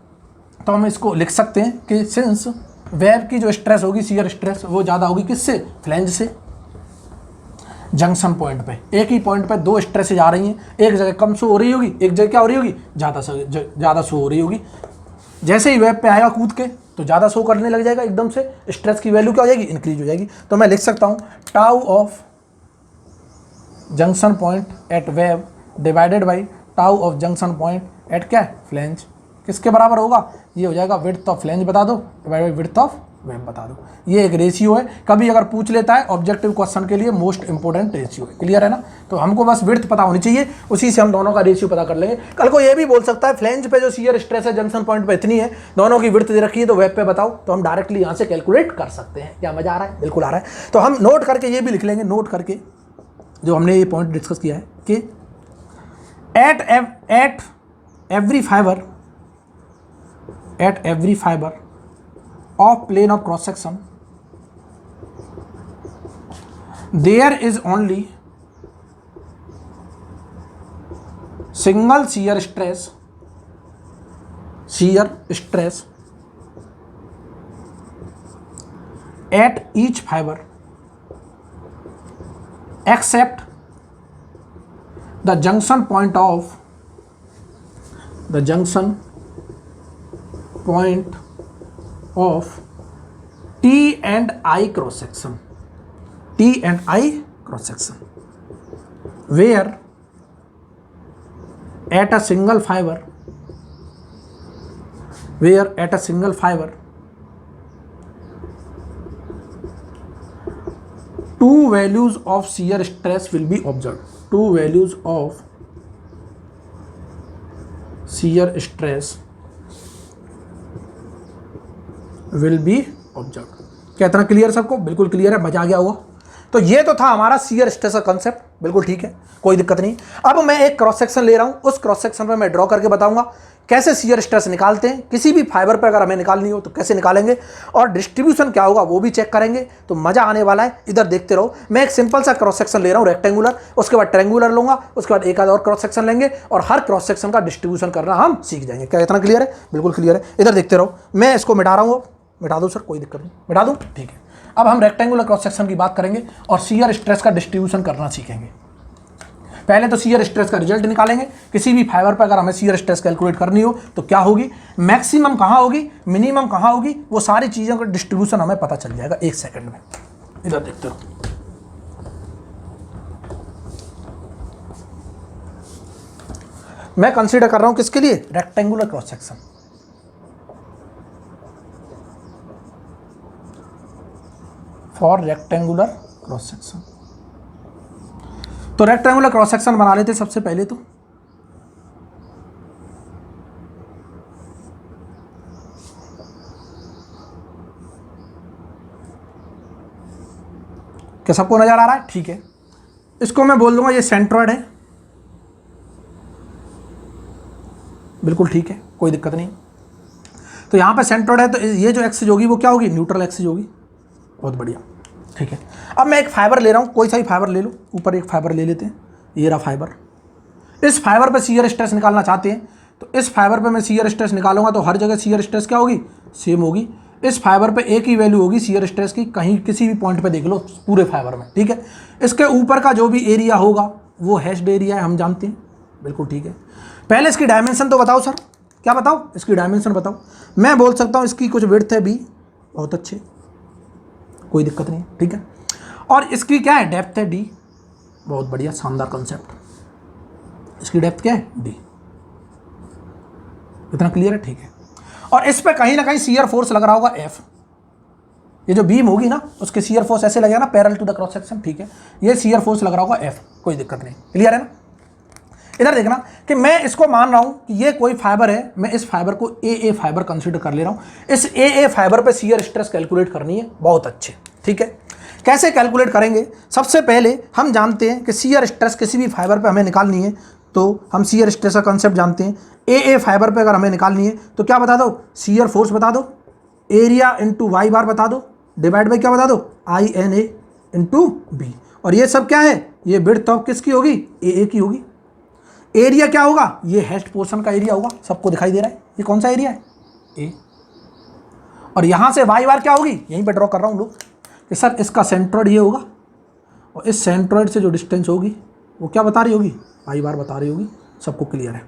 तो हम इसको लिख सकते हैं कि सिंस वेब की जो स्ट्रेस होगी शियर स्ट्रेस, वो ज़्यादा होगी किससे, फ्लेंज से। जंक्शन पॉइंट पे एक ही पॉइंट पे दो स्ट्रेसेज आ रही हैं, एक जगह कम शो हो रही होगी, एक जगह क्या हो रही होगी, ज़्यादा शो हो रही होगी। जैसे ही वेब पे आएगा कूद के तो ज़्यादा शो करने लग जाएगा, एकदम से स्ट्रेस की वैल्यू क्या हो जाएगी, इंक्रीज हो जाएगी। तो मैं लिख सकता हूँ tau of junction point at web divided by tau of junction point at क्या, फ्लेंज। किसके बराबर होगा? ये हो जाएगा विड्थ ऑफ फ्लेंज बता दो divide by width of web बता दो। ये एक रेशियो है, कभी अगर पूछ लेता है ऑब्जेक्टिव क्वेश्चन के लिए मोस्ट इंपोर्टेंट रेशियो है। क्लियर है ना? तो हमको बस विड्थ पता होनी चाहिए, उसी से हम दोनों का रेशियो पता कर लेंगे। कल को ये भी बोल सकता है फ्लेंज पे जो शियर स्ट्रेस है जंक्शन पॉइंट पे इतनी है, दोनों की विड्थ दे रखी है, तो वेब पे बताओ, तो हम डायरेक्टली यहाँ से कैलकुलेट कर सकते हैं। क्या मजा आ रहा है? बिल्कुल आ रहा है। तो हम नोट करके ये भी लिख लेंगे, नोट करके जो हमने ये पॉइंट डिस्कस किया है कि eight every fiber of plane of cross section there is only single shear stress at each fiber except the junction point of T and I cross section, where at a single fiber two values of shear stress will be observed. Two values of shear stress will be observe. क्या इतना clear सबको? बिल्कुल clear है, मजा आ गया होगा। तो ये तो था हमारा शियर स्ट्रेस का कंसेप्ट, बिल्कुल ठीक है, कोई दिक्कत नहीं। अब मैं एक क्रॉस सेक्शन ले रहा हूं, उस क्रॉस सेक्शन पे मैं ड्रॉ करके बताऊंगा कैसे शियर स्ट्रेस निकालते हैं। किसी भी फाइबर पर अगर हमें निकालनी हो तो कैसे निकालेंगे, और डिस्ट्रीब्यूशन क्या होगा वो भी चेक करेंगे। तो मजा आने वाला है, इधर देखते रहो। मैं एक सिंपल सा क्रॉस सेक्शन ले रहा हूँ रेक्टेंगुलर, उसके बाद ट्रेंगुलर लूंगा, उसके बाद एक आध और क्रॉस सेक्शन लेंगे, और हर क्रॉस सेक्शन का डिस्ट्रीब्यूशन करना हम सीख जाएंगे। क्या इतना क्लियर है? बिल्कुल क्लियर है। इधर देखते रहो, मैं इसको मिटा रहा हूँ। मिटा दो सर, कोई दिक्कत नहीं, मिटा दूँ, ठीक है। अब हम रेक्टेंगुलर क्रॉस सेक्शन की बात करेंगे और शियर स्ट्रेस का डिस्ट्रीब्यूशन करना सीखेंगे। पहले तो शियर स्ट्रेस का रिजल्ट निकालेंगे। किसी भी फाइबर पर अगर हमें शियर स्ट्रेस कैलकुलेट करनी हो तो क्या होगी, मैक्सिमम कहाँ होगी, मिनिमम कहाँ होगी, वो सारी चीज़ों का डिस्ट्रीब्यूशन हमें पता चल जाएगा एक सेकंड में। इधर देखते हो, मैं कंसीडर कर रहा हूं किसके लिए, rectangular cross section. For rectangular cross section. तो रेक्टेंगुलर क्रॉस सेक्शन बना लेते सबसे पहले। तो क्या सबको नजर आ रहा है? ठीक है, इसको मैं बोल दूंगा ये सेंट्रॉइड है, बिल्कुल ठीक है, कोई दिक्कत नहीं। तो यहाँ पे सेंट्रॉइड है, तो ये जो एक्सिस होगी वो क्या होगी, न्यूट्रल एक्सिस होगी। बहुत बढ़िया, ठीक है। अब मैं एक फाइबर ले रहा हूँ, कोई सा भी फाइबर ले लो, ऊपर एक फाइबर ले लेते हैं, ये रहा फाइबर। इस फाइबर पे शियर स्ट्रेस निकालना चाहते हैं, तो इस फाइबर पे मैं शियर स्ट्रेस निकालूंगा तो हर जगह शियर स्ट्रेस क्या होगी, सेम होगी। इस फाइबर पे एक ही वैल्यू होगी शियर स्ट्रेस की, कहीं किसी भी पॉइंट पे देख लो पूरे फाइबर में, ठीक है। इसके ऊपर का जो भी एरिया होगा वो हैश्ड एरिया है, हम जानते हैं, बिल्कुल ठीक है। पहले इसकी डायमेंशन तो बताओ सर, क्या बताओ, इसकी डायमेंशन बताओ। मैं बोल सकता हूँ इसकी कुछ विड्थ है बी, बहुत अच्छे, कोई दिक्कत नहीं, ठीक है। और इसकी क्या है, डेप्थ है डी, बहुत बढ़िया, शानदार कॉन्सेप्ट। इसकी डेप्थ क्या है, डी, इतना क्लियर है, ठीक है। और इस पे कहीं ना कहीं शियर फोर्स लग रहा होगा एफ, ये जो बीम होगी ना उसके शियर फोर्स ऐसे लगेगा ना, parallel to the cross section, ठीक है। ये शियर फोर्स लग रहा होगा एफ, कोई दिक्कत नहीं, क्लियर है ना। इधर देखना कि मैं इसको मान रहा हूं कि ये कोई फाइबर है, मैं इस फाइबर को ए फाइबर कंसीडर कर ले रहा हूं। इस ए फाइबर पे शियर स्ट्रेस कैलकुलेट करनी है, बहुत अच्छे, ठीक है। कैसे कैलकुलेट करेंगे, सबसे पहले हम जानते हैं कि शियर स्ट्रेस किसी भी फाइबर पे हमें निकालनी है, तो हम शियर स्ट्रेस का कंसेप्ट जानते हैं। ए फाइबर पे अगर हमें निकालनी है तो क्या बता दो, शियर फोर्स बता दो, एरिया इंटू वाई बार बता दो, डिवाइड बाई क्या बता दो, I N A into B. और ये सब क्या है, ये विड्थ ऑफ किसकी होगी, ए की होगी। एरिया क्या होगा, ये हैश्ड पोर्शन का एरिया होगा, सबको दिखाई दे रहा है, ये कौन सा एरिया है, ए। और यहां से वाई बार क्या होगी, यहीं पे ड्रॉ कर रहा हूं लोग कि सर इसका सेंट्रॉइड ये होगा, और इस सेंट्रॉइड से जो डिस्टेंस होगी वो क्या बता रही होगी, वाई बार बता रही होगी। सबको क्लियर है,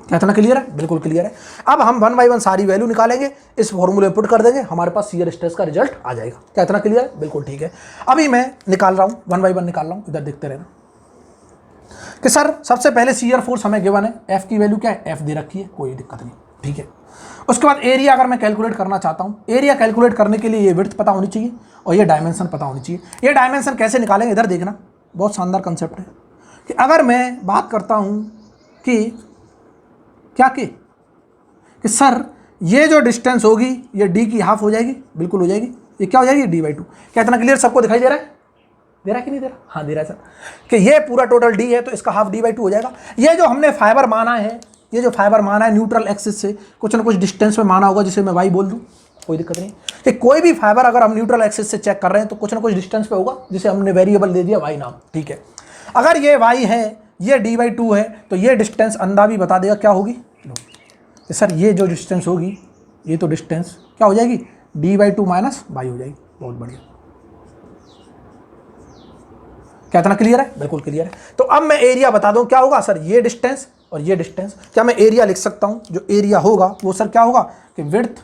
क्या इतना क्लियर है, बिल्कुल क्लियर है। अब हम 1 बाई 1 सारी वैल्यू निकालेंगे, इस फॉर्मूले में पुट कर देंगे, हमारे पास शियर स्ट्रेस का रिजल्ट आ जाएगा। क्या इतना क्लियर है, बिल्कुल ठीक है। अभी मैं निकाल रहा हूँ 1 बाई 1 निकाल रहा हूँ, इधर देखते रहना कि सर सबसे पहले शियर फोर्स हमें गिवन है, एफ की वैल्यू क्या है, एफ दे रखी है, कोई दिक्कत नहीं, ठीक है। उसके बाद एरिया अगर मैं कैलकुलेट करना चाहता हूँ, एरिया कैलकुलेट करने के लिए ये विड्थ पता होनी चाहिए और ये डायमेंशन पता होनी चाहिए। ये डायमेंशन कैसे निकालेंगे, इधर देखना, बहुत शानदार कंसेप्ट है कि अगर मैं बात करता हूँ कि क्या कि सर ये जो डिस्टेंस होगी ये डी की हाफ हो जाएगी, बिल्कुल हो जाएगी, ये क्या हो जाएगी, डी बाई 2। क्या इतना क्लियर सबको दिखाई दे रहा है, दे रहा है कि नहीं दे रहा, हाँ दे रहा है सर, कि ये पूरा टोटल डी है तो इसका हाफ डी बाई 2 हो जाएगा। ये जो हमने फाइबर माना है, ये जो फाइबर माना है न्यूट्रल एक्सिस से कुछ ना कुछ डिस्टेंस में माना होगा, जिसे मैं वाई बोल दूं, कोई दिक्कत नहीं। कि कोई भी फाइबर अगर हम न्यूट्रल एक्सिस से चेक कर रहे हैं तो कुछ ना कुछ डिस्टेंस पे होगा, जिसे हमने वेरिएबल दे दिया वाई नाम, ठीक है। अगर ये वाई है, ये डी बाई 2 है, तो ये डिस्टेंस अंदा भी बता देगा क्या होगी, कि सर ये जो डिस्टेंस होगी, ये तो डिस्टेंस क्या हो जाएगी, डी बाई 2 माइनस वाई हो जाएगी। बहुत बढ़िया, क्या इतना क्लियर है, बिल्कुल क्लियर है। तो अब मैं एरिया बता दूं क्या होगा, सर ये डिस्टेंस और ये डिस्टेंस, क्या मैं एरिया लिख सकता हूं, जो एरिया होगा वो सर क्या होगा कि width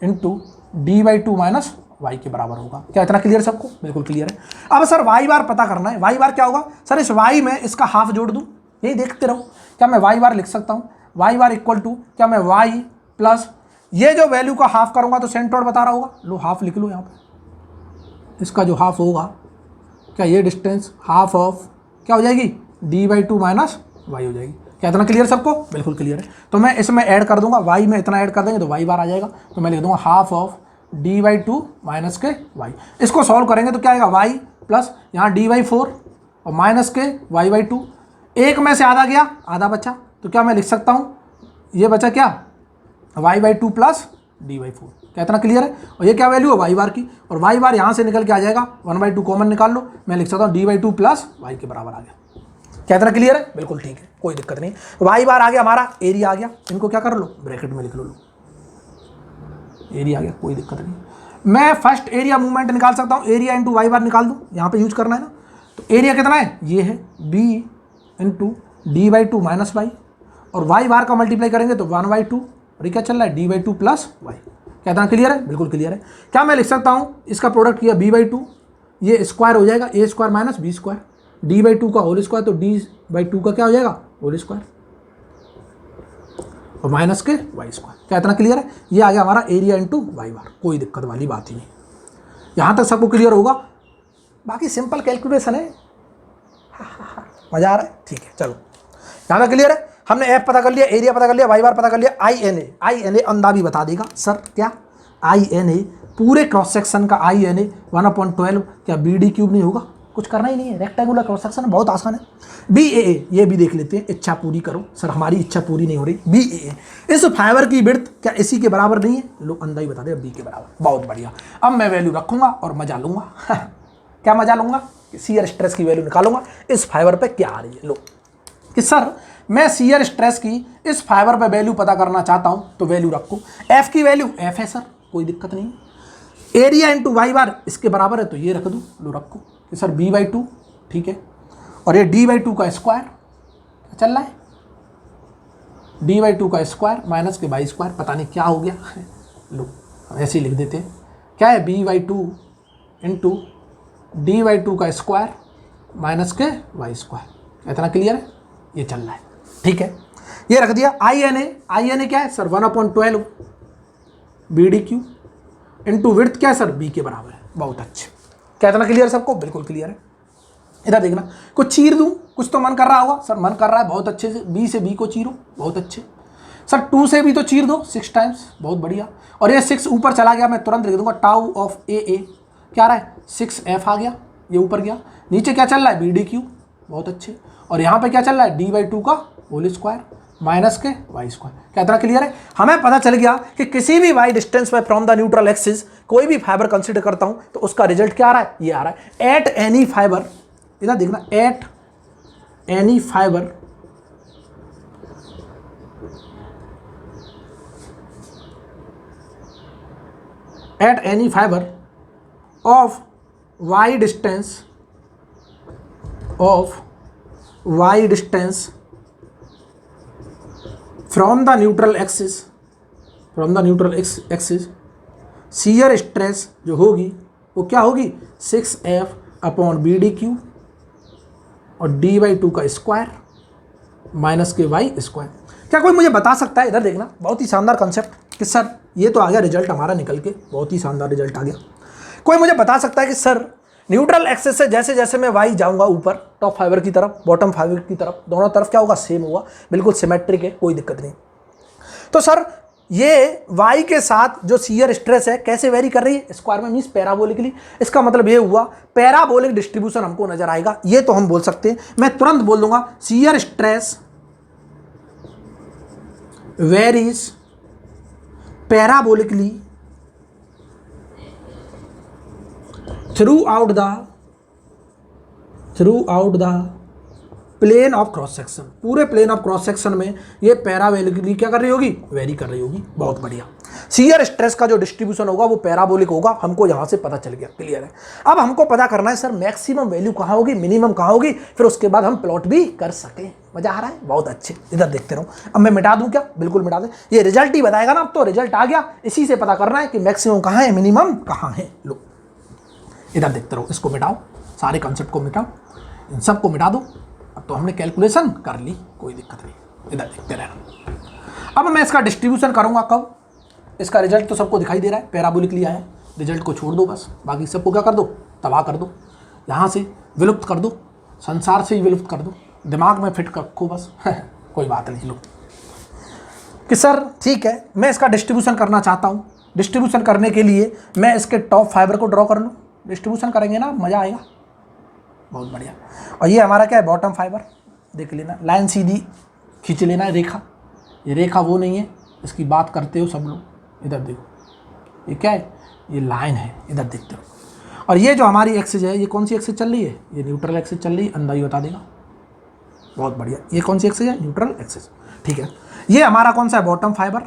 into D by 2 minus Y के बराबर होगा। क्या इतना क्लियर सबको, बिल्कुल क्लियर है। अब सर वाई बार पता करना है, वाई बार क्या होगा, सर इस वाई में इसका हाफ जोड़ दूं, यही देखते रहो। क्या मैं वाई बार लिख सकता हूं, वाई बार इक्वल टू क्या मैं वाई प्लस ये जो वैल्यू का हाफ करूंगा तो सेंट्रॉइड बता रहा होगा, लो हाफ लिख लो यहाँ पे, इसका जो हाफ होगा क्या ये डिस्टेंस हाफ ऑफ क्या हो जाएगी, डी बाई 2 माइनस वाई हो जाएगी। क्या इतना क्लियर सबको, बिल्कुल क्लियर है। तो मैं इसमें ऐड कर दूंगा, वाई में इतना ऐड कर देंगे तो वाई बार आ जाएगा, तो मैं लिख दूंगा half of D by 2 minus के वाई। इसको सॉल्व करेंगे तो क्या आएगा, वाई प्लस यहाँ डी बाई 4 और माइनस के वाई बाई 2, एक में से आधा गया, आधा बचा, तो क्या मैं लिख सकता हूँ, ये बचा क्या, Y by 2 plus D by 4। क्या इतना क्लियर है। और ये क्या वैल्यू है, वाई बार की, और वाई बार यहाँ से निकल के आ जाएगा, 1/2 कॉमन निकाल लो, मैं लिख सकता हूँ डी बाई 2 प्लस वाई के बराबर आ गया। क्या इतना क्लियर है, बिल्कुल ठीक है, कोई दिक्कत नहीं। वाई बार आ गया, हमारा एरिया आ गया, इनको क्या कर लो, ब्रैकेट में लिख लो, एरिया आ गया, कोई दिक्कत नहीं। मैं फर्स्ट एरिया मूवमेंट निकाल सकता हूँ, एरिया इंटू वाई बार निकाल दूँ, यहाँ पे यूज करना है ना। तो एरिया कितना है, ये है B into D by 2 minus Y, और वाई बार का मल्टीप्लाई करेंगे तो 1/2, और ये क्या चल रहा है, डी बाई 2 प्लस वाई। क्या इतना क्लियर है, बिल्कुल क्लियर है। क्या मैं लिख सकता हूँ, इसका प्रोडक्ट किया बी बाई 2, ये स्क्वायर हो जाएगा, A square minus B square, D by 2 का होल स्क्वायर, तो डी बाई 2 का क्या हो जाएगा, होल स्क्वायर और माइनस के वाई स्क्वायर। क्या इतना क्लियर है? ये आ गया हमारा एरिया इंटू वाई बार, कोई दिक्कत वाली बात ही नहीं। यहाँ तक सबको क्लियर होगा? बाकी सिंपल कैलकुलेशन है। मजा आ रहा है? ठीक है, चलो यहाँ तक क्लियर है। हमने एफ पता कर लिया, एरिया पता कर लिया, वाई बार पता कर लिया। आई एन ए अंदा भी बता देगा सर। क्या आई एन ए? पूरे क्रॉस सेक्शन का आई एन ए 1/12। क्या बी डी क्यूब नहीं होगा? कुछ करना ही नहीं है, रेक्टेंगुलर क्रॉस सेक्शन बहुत आसान है। बी ए, ये भी देख लेते हैं, इच्छा पूरी करो। सर हमारी इच्छा पूरी नहीं हो रही। बी ए, इस फाइबर की विड्थ क्या इसी के बराबर नहीं है? लो अंदा ही बता दे, बी के बराबर। बहुत बढ़िया। अब मैं वैल्यू रखूंगा और मजा लूंगा। क्या मजा लूंगा? शियर स्ट्रेस की वैल्यू निकालूंगा इस फाइबर पे क्या आ रही है। लो कि सर मैं शियर स्ट्रेस की इस फाइबर पे वैल्यू पता करना चाहता हूं, तो वैल्यू रखो। एफ की वैल्यू एफ है सर, कोई दिक्कत नहीं। एरिया इंटू वाई बार इसके बराबर है, तो ये रख दूं। लो रखो कि सर b/2, ठीक है, और ये d/2 का स्क्वायर चल रहा है, d/2 का स्क्वायर माइनस के वाई स्क्वायर। पता नहीं क्या हो गया। लो ऐसे ही लिख देते हैं। क्या है? b/2 इंटू d/2 का स्क्वायर माइनस के वाई स्क्वायर। इतना क्लियर है? ये चल रहा है, ठीक है, ये रख दिया। आई एन ए क्या है sir? 1/12 B D cube into width क्या है सर? बी के बराबर है। बहुत अच्छे। क्या इतना क्लियर सबको? बिल्कुल क्लियर है। इधर देखना, कुछ चीर दूं, कुछ तो मन कर रहा होगा। सर मन कर रहा है बहुत अच्छे से, बी से बी को चीरो, बहुत अच्छे। सर 2 से भी तो चीर दो 6 टाइम्स, बहुत बढ़िया। और ये 6 ऊपर चला गया, मैं तुरंत लिख दूंगा टाउ ऑफ ए। क्या आ रहा है? 6f आ गया, ये ऊपर गया। नीचे क्या चल रहा है? बी डी क्यू, बहुत अच्छे। और यहाँ पे क्या चल रहा है? d/2 का होल स्क्वायर माइनस के वाई स्क्वायर। क्या इतना क्लियर है? हमें पता चल गया कि किसी भी वाई डिस्टेंस में फ्रॉम द न्यूट्रल एक्सिस कोई भी फाइबर कंसीडर करता हूं तो उसका रिजल्ट क्या आ रहा है? ये आ रहा है। एट एनी फाइबर, इधर देखना, at any fibre of Y distance from the neutral axis, shear stress जो होगी वो क्या होगी? 6f/BD³ और d/2 का स्क्वायर माइनस के वाई स्क्वायर। क्या कोई मुझे बता सकता है? इधर देखना, बहुत ही शानदार कंसेप्ट कि सर ये तो आ गया रिजल्ट हमारा निकल के, बहुत ही शानदार रिजल्ट आ गया। कोई मुझे बता सकता है कि सर न्यूट्रल एक्सिस से जैसे जैसे मैं वाई जाऊंगा ऊपर, टॉप फाइबर की तरफ, बॉटम फाइबर की तरफ, दोनों तरफ क्या होगा? सेम होगा, बिल्कुल सिमेट्रिक है, कोई दिक्कत नहीं। तो सर ये वाई के साथ जो शियर स्ट्रेस है कैसे वेरी कर रही है? स्क्वायर में मीन्स पैराबोलिकली। इसका मतलब ये हुआ पैराबोलिक डिस्ट्रीब्यूशन हमको नजर आएगा, ये तो हम बोल सकते हैं। मैं तुरंत बोल दूंगा shear stress varies parabolically throughout the plane of cross section. पूरे प्लेन ऑफ क्रॉस सेक्शन में ये पैराबोलिकली क्या कर रही होगी? वेरी कर रही होगी। बहुत बढ़िया। शियर स्ट्रेस का जो डिस्ट्रीब्यूशन होगा वो पैराबोलिक होगा, हमको यहां से पता चल गया, क्लियर है। अब हमको पता करना है सर मैक्सिमम वैल्यू कहां होगी, मिनिमम कहां होगी, फिर उसके बाद हम प्लॉट भी कर सके। मजा आ रहा है? बहुत अच्छे। इधर देखते रहो। अब मैं मिटा दूं क्या? बिल्कुल मिटा दे, ये रिजल्ट ही बताएगा ना। अब तो रिजल्ट आ गया, इसी से पता करना है कि मैक्सिमम कहां है, मिनिमम कहां है। लो इधर देखते रहो, इसको मिटाओ, सारे कंसेप्ट को मिटाओ, इन सबको मिटा दो। अब तो हमने कैलकुलेशन कर ली, कोई दिक्कत नहीं। इधर देखते रहना। अब मैं इसका डिस्ट्रीब्यूशन करूंगा कब? इसका रिजल्ट तो सबको दिखाई दे रहा है, पैराबोलिकली आया है। रिजल्ट को छोड़ दो बस, बाकी सबको क्या कर दो? तबाह कर दो, यहाँ से विलुप्त कर दो, संसार से ही विलुप्त कर दो, दिमाग में फिट रखो बस। कोई बात नहीं। लो कि सर ठीक है, मैं इसका डिस्ट्रीब्यूशन करना चाहता हूँ। डिस्ट्रीब्यूशन करने के लिए मैं इसके टॉप फाइबर को ड्रॉ कर लूँ। डिस्ट्रीब्यूशन करेंगे ना, मज़ा आएगा। बहुत बढ़िया। और ये हमारा क्या है? Bottom fibre. देख लेना, लाइन सीधी खींच लेना है, रेखा। ये रेखा वो नहीं है, इसकी बात करते हो सब लोग। इधर देखो, ये क्या है? ये लाइन है, इधर देखते हो। और ये जो हमारी एक्सिस है, ये कौन सी एक्सिस चल रही है? ये न्यूट्रल एक्सिस चल रही है, अंदर ही बता देगा। बहुत बढ़िया। ये कौन सी एक्सिस है? न्यूट्रल एक्सिस, ठीक है। ये हमारा कौन सा है? Bottom fibre.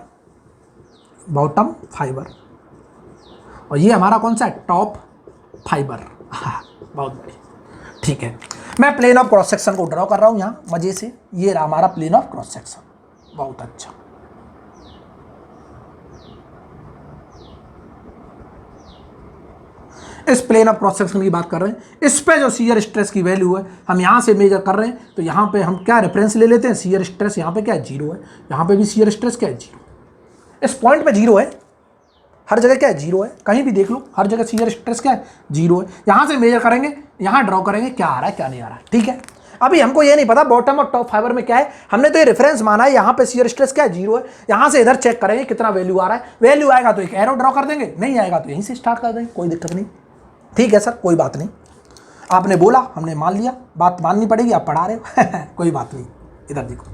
और ये हमारा कौन सा है? Top fibre. बहुत बढ़िया, ठीक है। मैं प्लेन ऑफ क्रॉस सेक्शन को ड्रॉ कर रहा हूं यहाँ मजे से। ये रहा हमारा प्लेन ऑफ क्रॉस सेक्शन। बहुत अच्छा। इस प्लेन ऑफ क्रॉस सेक्शन की बात कर रहे हैं, इस पे जो शियर स्ट्रेस की वैल्यू है हम यहाँ से मेजर कर रहे हैं, तो यहाँ पे हम क्या रेफरेंस ले लेते हैं, शियर स्ट्रेस यहाँ पे क्या है, 0 है, यहाँ पे भी शियर स्ट्रेस क्या है, 0, इस पॉइंट पे 0 है, हर जगह क्या है, 0 है, कहीं भी देख लो हर जगह शियर स्ट्रेस क्या है, 0 है। यहाँ से मेजर करेंगे, यहाँ ड्रॉ करेंगे क्या आ रहा है क्या नहीं आ रहा है, ठीक है। अभी हमको ये नहीं पता बॉटम और टॉप फाइबर में क्या है, हमने तो ये रेफरेंस माना है, यहाँ पे शियर स्ट्रेस क्या है, 0 है। यहाँ से इधर चेक करेंगे कितना वैल्यू आ रहा है, वैल्यू आएगा तो एक एरो ड्रॉ कर देंगे, नहीं आएगा तो यहीं से स्टार्ट कर देंगे, कोई दिक्कत नहीं, ठीक है सर, कोई बात नहीं। आपने बोला हमने मान लिया, बात माननी पड़ेगी, आप पढ़ा रहे हो कोई बात नहीं, इधर देखो,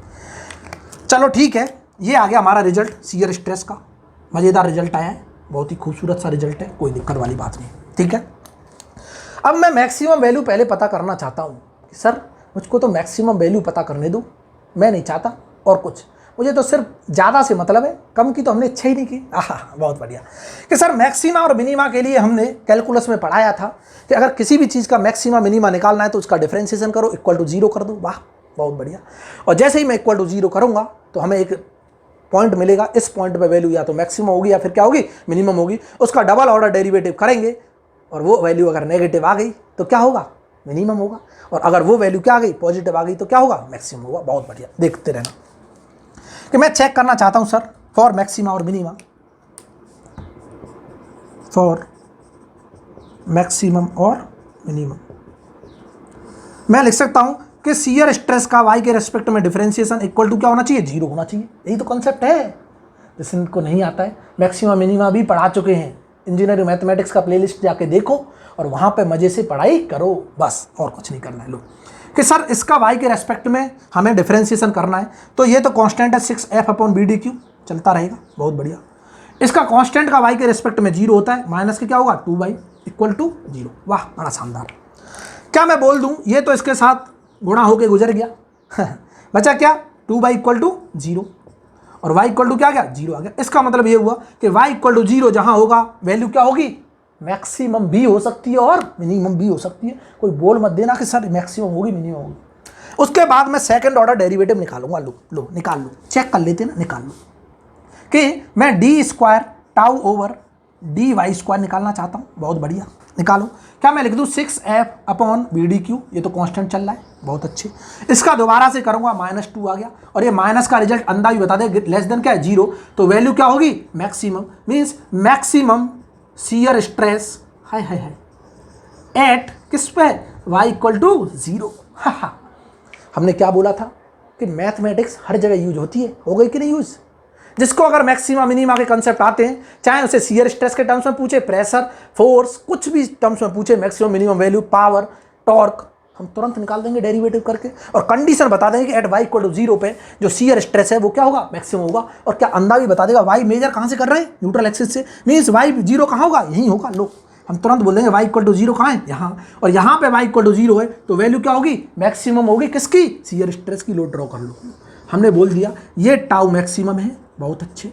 चलो ठीक है। ये आ गया हमारा रिजल्ट शियर स्ट्रेस का, मज़ेदार रिजल्ट आया है, बहुत ही खूबसूरत सा रिजल्ट है, कोई दिक्कत वाली बात नहीं, ठीक है। अब मैं मैक्सिमम वैल्यू पहले पता करना चाहता हूँ कि सर मुझको तो मैक्सिमम वैल्यू पता करने दो, मैं नहीं चाहता और कुछ, मुझे तो सिर्फ ज़्यादा से मतलब है, कम की तो हमने इच्छा ही नहीं की। बहुत बढ़िया कि सर मैक्सिमा और मिनिमा के लिए हमने कैलकुलस में पढ़ाया था कि अगर किसी भी चीज़ का मैक्सिमा मिनिमा निकालना है तो उसका डिफरेंशिएशन करो, इक्वल टू 0 कर दो, वाह बहुत बढ़िया। और जैसे ही मैं इक्वल टू 0 करूँगा तो हमें एक पॉइंट मिलेगा, इस पॉइंट पे वैल्यू या तो मैक्सिमम होगी या फिर क्या होगी, मिनिमम होगी, उसका डबल ऑर्डर डेरिवेटिव करेंगे और वो वैल्यू अगर नेगेटिव आ गई तो क्या होगा, मिनिमम होगा, और अगर वो वैल्यू क्या आ गई, पॉजिटिव आ गई तो क्या होगा, मैक्सिमम होगा। बहुत बढ़िया, देखते रहना कि मैं चेक करना चाहता हूं सर फॉर मैक्सिमा और मिनिमा, फॉर मैक्सिमम और मिनिमम मैं लिख सकता हूं कि शियर स्ट्रेस का वाई के रेस्पेक्ट में डिफरेंशिएशन इक्वल टू क्या होना चाहिए, 0 होना चाहिए, यही तो कॉन्सेप्ट है। जिसको नहीं आता है मैक्सिमा मिनिमा भी पढ़ा चुके हैं, इंजीनियरिंग मैथमेटिक्स का प्लेलिस्ट जाके देखो और वहाँ पे मज़े से पढ़ाई करो, बस और कुछ नहीं करना है। लो कि सर इसका y के रेस्पेक्ट में हमें डिफरेंशिएशन करना है, तो ये तो कांस्टेंट है 6f/bdq, चलता रहेगा, बहुत बढ़िया। इसका कांस्टेंट का y के रेस्पेक्ट में 0 होता है, माइनस के क्या होगा, 2y इक्वल टू 0, वाह बड़ा शानदार। क्या मैं बोल दूँ ये तो इसके साथ गुणा होके गुजर गया बचा क्या, 2y इक्वल टू 0 और y इक्वल टू क्या आ गया, 0 आ गया। इसका मतलब ये हुआ कि y इक्वल टू 0 जहाँ होगा वैल्यू क्या होगी, मैक्सिमम भी हो सकती है और मिनिमम भी हो सकती है। कोई बोल मत देना कि सर मैक्सिमम होगी मिनिमम होगी। उसके बाद मैं सेकंड ऑर्डर डेरिवेटिव निकालूंगा, लो निकाल लो, चेक कर लेते ना, निकाल लो कि मैं D square tau over D Y square निकालना चाहता हूँ, बहुत बढ़िया निकालो। क्या मैं लिख दूँ 6f/bdq, ये तो कांस्टेंट चल रहा है, बहुत अच्छे। इसका दोबारा से करूँगा, -2 आ गया, और ये माइनस का रिजल्ट अंदाज बता दे, लेस देन क्या है 0, तो वैल्यू क्या होगी, maximum, means maximum shear stress high high high at किस पे, y इक्वल टू 0। हमने क्या बोला था कि मैथमेटिक्स हर जगह यूज होती है, हो गई कि नहीं यूज। जिसको अगर मैक्सिमा मिनिमा के कंसेप्ट आते हैं, चाहे उसे शियर स्ट्रेस के टर्म्स में पूछे, प्रेशर, फोर्स, कुछ भी टर्म्स में पूछे, maximum minimum value, power, torque, हम तुरंत निकाल देंगे डेरिवेटिव करके और कंडीशन बता देंगे कि एट y इक्वल टू 0 पे जो शियर स्ट्रेस है वो क्या होगा, मैक्सिमम होगा। और क्या अंदाज भी बता देगा, y मेजर कहाँ से कर रहे हैं, न्यूट्रल एक्सिस से, मीन्स y 0 कहाँ होगा, यहीं होगा। लो हम तुरंत बोल देंगे y इक्वल टू 0 कहाँ है, यहाँ, और यहाँ पे y इक्वल टू 0 है तो वैल्यू क्या होगी, मैक्सिमम होगी, किसकी, शियर स्ट्रेस की। लो ड्रॉ कर लो, हमने बोल दिया ये टाउ मैक्सिमम है, बहुत अच्छे।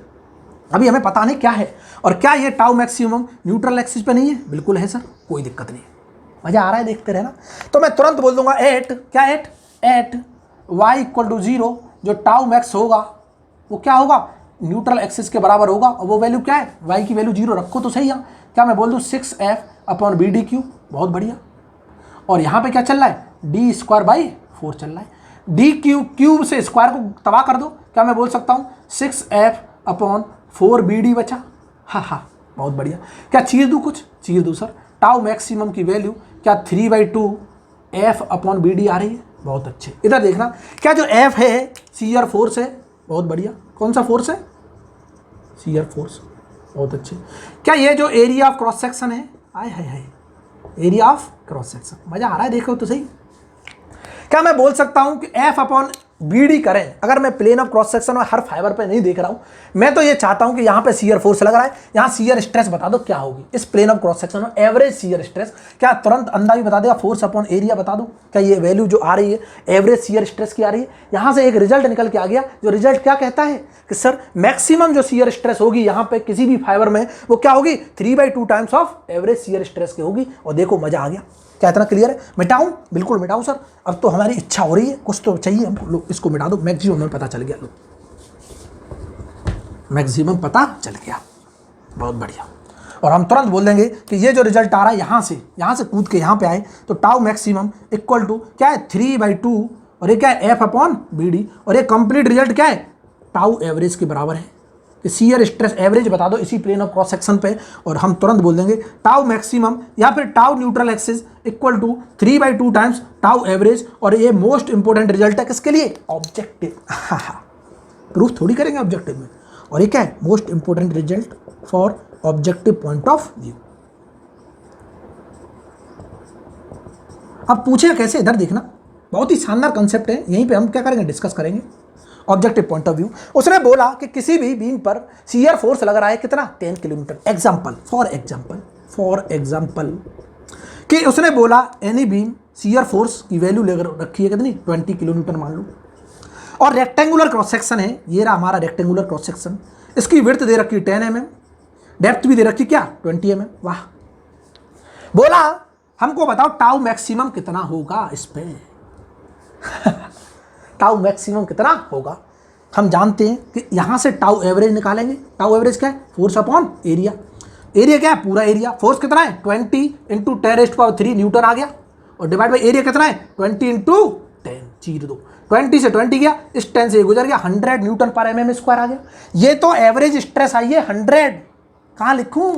अभी हमें पता नहीं क्या है, और क्या ये टाउ मैक्सिमम न्यूट्रल एक्सिस पे नहीं है, बिल्कुल है सर, कोई दिक्कत नहीं, मजा आ रहा है, देखते रहना। तो मैं तुरंत बोल दूंगा एट क्या, एट y इक्वल टू 0 जो टाउ मैक्स होगा वो क्या होगा, न्यूट्रल एक्सिस के बराबर होगा, और वो वैल्यू क्या है, y की वैल्यू 0 रखो तो सही है। क्या मैं बोल दूँ 6f/bdq, बहुत बढ़िया। और यहाँ पे क्या चल रहा है, d²/4 चल रहा है, डी क्यूब से स्क्वायर को तबाह कर दो। क्या मैं बोल सकता हूँ 6f/4bd बचा, हाँ बहुत बढ़िया। क्या चीज़ दूँ, कुछ चीज़ दूँ सर, टाउ मैक्सिमम की वैल्यू क्या 3/2f/bd आ रही है, बहुत अच्छे। इधर देखना, क्या जो f है शियर फोर्स है, बहुत बढ़िया। कौन सा फोर्स है, शियर फोर्स, बहुत अच्छे। क्या ये जो एरिया ऑफ क्रॉस सेक्शन है, आय हाय हाय, एरिया ऑफ क्रॉस सेक्शन, मजा आ रहा है, देखो तो सही। क्या मैं बोल सकता हूं कि f/bd करें, अगर मैं प्लेन ऑफ क्रॉस सेक्शन में हर फाइबर पे नहीं देख रहा हूं, मैं तो ये चाहता हूं कि यहां पे शियर फोर्स लग रहा है, यहां शियर स्ट्रेस बता दो क्या होगी इस प्लेन ऑफ क्रॉस सेक्शन में, एवरेज शियर स्ट्रेस। क्या तुरंत अंदाज बता देगा, फोर्स अपॉन एरिया बता दो। क्या ये वैल्यू जो आ रही है एवरेज शियर स्ट्रेस की आ रही है, यहां से एक रिजल्ट निकल के आ गया, जो रिजल्ट क्या कहता है कि सर मैक्सिमम जो शियर स्ट्रेस होगी यहाँ पे किसी भी फाइबर में, वो क्या होगी 3/2 times of average shear stress की होगी। और देखो मजा आ गया, क्या इतना क्लियर है, मिटाऊं, बिल्कुल मिटाऊं सर, अब तो हमारी इच्छा हो रही है, कुछ तो चाहिए हमको। लो इसको मिटा दो, मैक्सिमम में पता चल गया, लो मैक्सिमम पता चल गया, बहुत बढ़िया। और हम तुरंत बोल देंगे कि ये जो रिजल्ट आ रहा है यहाँ से कूद के यहाँ पे आए तो टाउ मैक्सिमम इक्वल टू क्या है 3/2 और ये क्या है एफ अपॉन बी डी, और ये कंप्लीट रिजल्ट क्या है टाउ एवरेज के बराबर है कि शियर स्ट्रेस एवरेज बता दो इसी प्लेन ऑफ क्रॉस सेक्शन पे, और हम तुरंत बोल देंगे टाउ मैक्सिमम या फिर tau neutral axis equal to 3/2 times tau average. और ये मोस्ट इंपॉर्टेंट रिजल्ट है किसके लिए, ऑब्जेक्टिव। प्रूफ थोड़ी करेंगे ऑब्जेक्टिव में, और ये क्या है most important result for objective point of view. अब पूछे कैसे, इधर देखना, बहुत ही शानदार कंसेप्ट है, यहीं पे हम क्या करेंगे डिस्कस करेंगे ऑब्जेक्टिव पॉइंट ऑफ व्यू। उसने बोला कि किसी भी बीम पर शियर फोर्स लग रहा है कितना 10 किलोमीटर। एग्जाम्पल फॉर एग्जाम्पल कि उसने बोला एनी बीम शियर फोर्स की वैल्यू ले रखी है कितनी 20 किलोमीटर मान लो, और रेक्टेंगुलर क्रॉस सेक्शन है, ये रहा हमारा रेक्टेंगुलर क्रॉस सेक्शन, इसकी विड्थ दे रखी 10 mm, डेप्थ भी दे रखी क्या 20 mm। वाह, बोला हमको बताओ टाउ मैक्सिमम कितना होगा इस पे। टाउ मैक्सिमम कितना होगा, हम जानते हैं कि यहाँ से टाउ एवरेज निकालेंगे। टाउ एवरेज क्या है फोर्स अपॉन एरिया, एरिया क्या है पूरा एरिया, फोर्स कितना है 20 × 10⁻³ न्यूटन आ गया, और डिवाइड बाई एरिया कितना है 20 × 10, चीर दो 20 से 20 गया, इस 10 से गुजर गया, 100 न्यूटन पर mm² आ गया। ये तो एवरेज स्ट्रेस आई है 100, कहाँ लिखूँ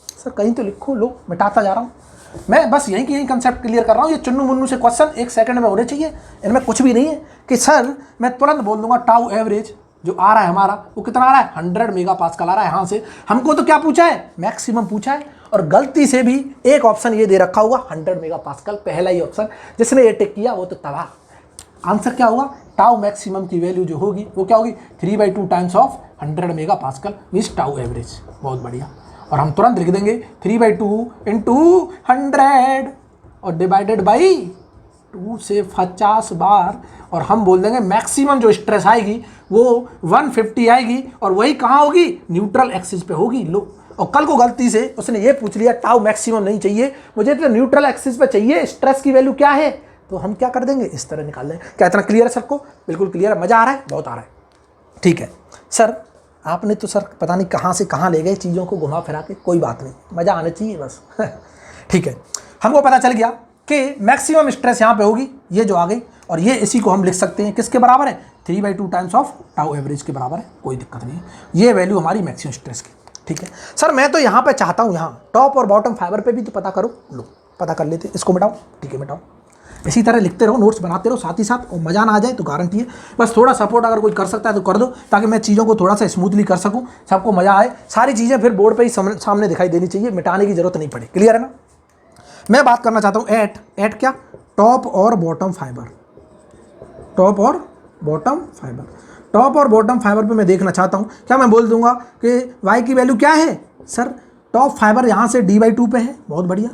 सर, कहीं तो लिखूँ, लो मिटाता जा रहा हूँ मैं, बस यहीं की यहीं कंसेप्ट क्लियर कर रहा हूँ। ये चुन्नू मुन्नू से क्वेश्चन 1 सेकंड में होने चाहिए, इनमें कुछ भी नहीं है कि सर मैं तुरंत बोल दूंगा टाउ एवरेज जो आ रहा है हमारा वो कितना आ रहा है 100 मेगापास्कल आ रहा है। यहाँ से हमको तो क्या पूछा है मैक्सिमम पूछा है, और गलती से भी एक ऑप्शन ये दे रखा होगा 100 मेगापास्कल, पहला ही ऑप्शन, जिसने ये टिक किया वो तो तबाह। आंसर क्या होगा, टाउ मैक्सिमम की वैल्यू जो होगी वो क्या होगी 3/2 times of 100 megapascal means tau average. बहुत बढ़िया, और हम तुरंत लिख देंगे 3/2 × 100 और डिवाइडेड बाई 2 से 50 बार, और हम बोल देंगे मैक्सिमम जो स्ट्रेस आएगी वो 150 आएगी, और वही कहाँ होगी न्यूट्रल एक्सिस पे होगी। लो, और कल को गलती से उसने ये पूछ लिया टाउ मैक्सिमम नहीं चाहिए मुझे, तो न्यूट्रल एक्सिस पे चाहिए, स्ट्रेस की वैल्यू क्या है, तो हम क्या कर देंगे इस तरह निकाल देंगे। क्या इतना क्लियर है सबको, बिल्कुल क्लियर है, मज़ा आ रहा है, बहुत आ रहा है, ठीक है सर। आपने तो सर पता नहीं कहाँ से कहाँ ले गए चीज़ों को घुमा फिरा के, कोई बात नहीं, मज़ा आना चाहिए बस। ठीक है, हमको पता चल गया कि मैक्सिमम स्ट्रेस यहाँ पे होगी, ये जो आ गई, और ये इसी को हम लिख सकते हैं किसके बराबर है 3/2 टाइम्स ऑफ टाउ एवरेज के बराबर है, कोई दिक्कत नहीं है, ये वैल्यू हमारी मैक्सिमम स्ट्रेस की। ठीक है सर, मैं तो यहाँ पे चाहता हूँ यहाँ टॉप और बॉटम फाइबर पे भी तो पता करो, लो पता कर लेते, इसको मिटाओ, ठीक है मिटाओ, इसी तरह लिखते रहो, नोट्स बनाते रहो साथ ही साथ, और मज़ा ना आ जाए तो गारंटी है, बस थोड़ा सपोर्ट अगर कोई कर सकता है तो कर दो, ताकि मैं चीज़ों को थोड़ा सा स्मूथली कर सकूं, सबको मज़ा आए, सारी चीज़ें फिर बोर्ड पे ही सामने दिखाई देनी चाहिए, मिटाने की जरूरत नहीं पड़े। क्लियर है ना। मैं बात करना चाहता हूँ एट क्या टॉप और बॉटम फाइबर, टॉप और बॉटम फाइबर पे मैं देखना चाहता हूँ, क्या मैं बोल दूंगा कि y की वैल्यू क्या है सर, टॉप फाइबर यहाँ से d/2 पे है, बहुत बढ़िया,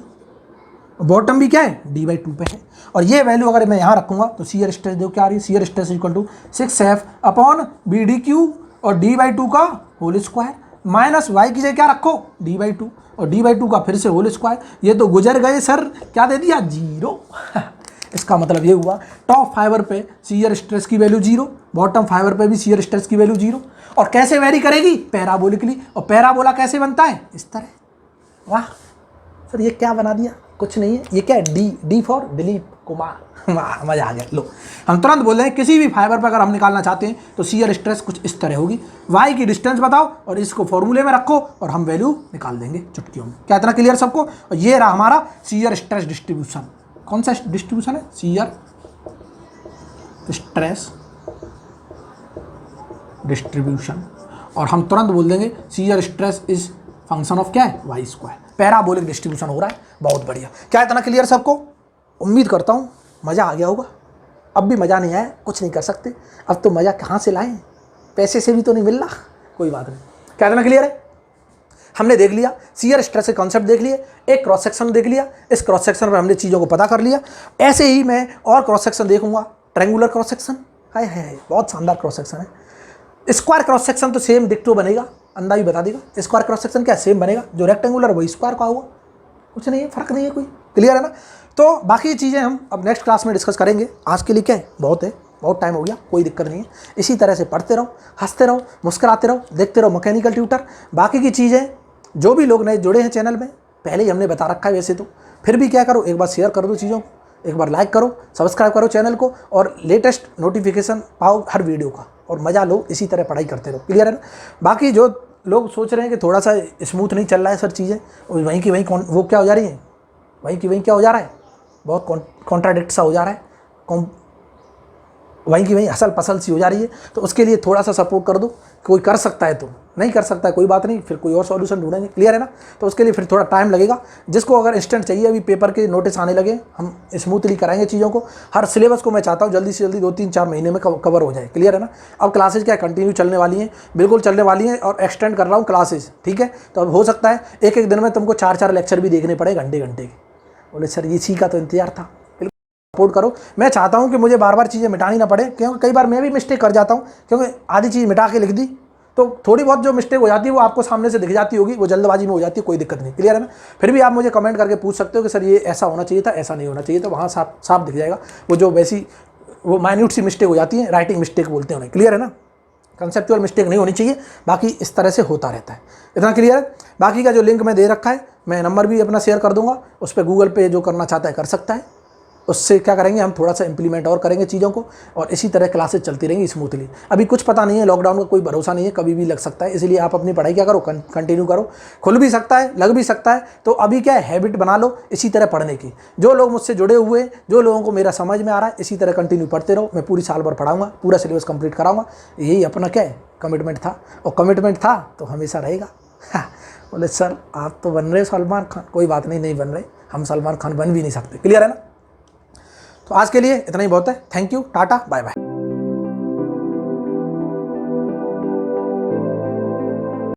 बॉटम भी क्या है d/2 पे है, और ये वैल्यू अगर मैं यहाँ रखूँगा तो शियर स्ट्रेस देखो क्या आ रही है, shear stress equal to 6F upon BD³ और d/2 का होल स्क्वायर माइनस y की जगह क्या रखो d/2 और d/2 का फिर से होल स्क्वायर, ये तो गुजर गए सर, क्या दे दिया 0। इसका मतलब ये हुआ टॉप फाइबर पे शियर स्ट्रेस की वैल्यू 0, बॉटम फाइबर पे भी शियर स्ट्रेस की वैल्यू 0, और कैसे वेरी करेगी पैराबोलिकली, और पैराबोला कैसे बनता है इस तरह। वाह सर ये क्या बना दिया, कुछ नहीं है, ये क्या है डी फॉर दिलीप कुमार, वाह मजा आ गया। लो हम तुरंत बोल रहे हैं किसी भी फाइबर पर अगर हम निकालना चाहते हैं तो शियर स्ट्रेस कुछ इस तरह होगी, y की डिस्टेंस बताओ और इसको फॉर्मूले में रखो और हम वैल्यू निकाल देंगे चुटकियों में। क्या इतना क्लियर सबको। और ये रहा हमारा शियर स्ट्रेस डिस्ट्रीब्यूशन। कौन सा डिस्ट्रीब्यूशन है, शियर स्ट्रेस डिस्ट्रीब्यूशन। और हम तुरंत बोल देंगे shear stress is function of क्या है वाई स्क्वायर। पैराबोलिक डिस्ट्रीब्यूशन हो रहा है, बहुत बढ़िया। क्या इतना क्लियर सबको। उम्मीद करता हूँ मज़ा आ गया होगा। अब भी मज़ा नहीं आया कुछ नहीं कर सकते, अब तो मज़ा कहाँ से लाएं, पैसे से भी तो नहीं मिल रहा, कोई बात नहीं। क्या इतना क्लियर है। हमने देख लिया शियर स्ट्रेस के कॉन्सेप्ट देख लिए, एक क्रॉस सेक्शन देख लिया, इस क्रॉस सेक्शन पर हमने चीज़ों को पता कर लिया। ऐसे ही मैं और क्रॉस सेक्शन देखूंगा, ट्रायंगुलर क्रॉस सेक्शन है बहुत शानदार क्रॉस सेक्शन है। स्क्वायर क्रॉस सेक्शन तो सेम डिक्टो बनेगा, अंदा भी बता देगा। स्क्वायर क्रॉस सेक्शन क्या सेम बनेगा, जो रेक्टेंगुलर वही स्क्वायर का होगा, कुछ नहीं है, फर्क नहीं है कोई। क्लियर है ना। तो बाकी चीज़ें हम अब नेक्स्ट क्लास में डिस्कस करेंगे। आज के लिए क्या है, बहुत टाइम हो गया, कोई दिक्कत नहीं है। इसी तरह से पढ़ते रहो, हंसते रहो, मुस्कुराते रहो, देखते रहो मैकेनिकल ट्यूटर। बाकी की चीज़ें जो भी लोग नए जुड़े हैं चैनल में, पहले ही हमने बता रखा है वैसे तो, फिर भी क्या करो, एक बार शेयर कर दो चीज़ों को, एक बार लाइक करो, सब्सक्राइब करो चैनल को, और लेटेस्ट नोटिफिकेशन पाओ हर वीडियो का, और मज़ा लो, इसी तरह पढ़ाई करते रहो। क्लियर है ना? बाकी जो लोग सोच रहे हैं कि थोड़ा सा स्मूथ नहीं चल रहा है सर चीज़ें, वहीं की वहीं वो क्या हो जा रही है, वहीं की वहीं क्या हो जा रहा है, बहुत कॉन्ट्राडिक्ट सा हो जा रहा है, वहीं की वहीं असल पसल सी हो जा रही है। तो उसके लिए थोड़ा सा सपोर्ट कर दो, कोई कर सकता है तो, नहीं कर सकता है कोई बात नहीं, फिर कोई और सॉल्यूशन ढूंढेंगे। क्लियर है ना? तो उसके लिए फिर थोड़ा टाइम लगेगा। जिसको अगर इंस्टेंट चाहिए, अभी पेपर के नोटिस आने लगे, हम स्मूथली कराएंगे चीज़ों को। हर सिलेबस को मैं चाहता हूँ जल्दी से जल्दी 2-3-4 महीने में कवर हो जाए। क्लियर है ना? अब क्लासेज क्या कंटिन्यू चलने वाली हैं, बिल्कुल चलने वाली हैं, और एक्सटेंड कर रहा हूँ क्लासेज। ठीक है? तो अब हो सकता है एक एक दिन में तुमको 4-4 लेक्चर भी देखने पड़े, घंटे घंटे के। बोले सर इसी का तो इंतजार था। सपोर्ट करो। मैं चाहता हूं कि मुझे बार बार चीज़ें मिटानी ना पड़े, क्योंकि कई बार मैं भी मिस्टेक कर जाता हूं, क्योंकि आधी चीज़ मिटा के लिख दी तो थोड़ी बहुत जो मिस्टेक हो जाती है वो आपको सामने से दिख जाती होगी, वो जल्दबाजी में हो जाती है, कोई दिक्कत नहीं। क्लियर है ना? फिर भी आप मुझे कमेंट करके पूछ सकते हो कि सर ये ऐसा होना चाहिए था, ऐसा नहीं होना चाहिए था, वहाँ साफ साफ दिख जाएगा वो जो वैसी वो माइन्यूट सी मिस्टेक हो जाती है, राइटिंग मिस्टेक बोलते हैं उन्हें। क्लियर है ना? कंसेप्चुअल मिस्टेक नहीं होनी चाहिए, बाकी इस तरह से होता रहता है। इतना क्लियर है? बाकी का जो लिंक मैं दे रखा है, मैं नंबर भी अपना शेयर कर दूंगा, उस पर गूगल पे जो करना चाहता है कर सकता है। उससे क्या करेंगे, हम थोड़ा सा इंप्लीमेंट और करेंगे चीज़ों को, और इसी तरह क्लासेस चलती रहेंगी स्मूथली। अभी कुछ पता नहीं है, लॉकडाउन का कोई भरोसा नहीं है, कभी भी लग सकता है, इसलिए आप अपनी पढ़ाई क्या करो, कंटिन्यू करो। खुल भी सकता है, लग भी सकता है, तो अभी क्या है, हैबिट बना लो इसी तरह पढ़ने की। जो लोग मुझसे जुड़े हुए, जो लोगों को मेरा समझ में आ रहा है, इसी तरह कंटिन्यू पढ़ते रहो। मैं पूरी साल भर पढ़ाऊँगा, पूरा सिलेबस कंप्लीट कराऊँगा। यही अपना क्या है, कमिटमेंट था, और कमिटमेंट था तो हमेशा रहेगा। बोले सर आप तो बन रहे सलमान खान, कोई बात नहीं, नहीं बन रहे, हम सलमान खान बन भी नहीं सकते। क्लियर है ना? तो आज के लिए इतना ही बहुत है। थैंक यू, टाटा, बाय बाय।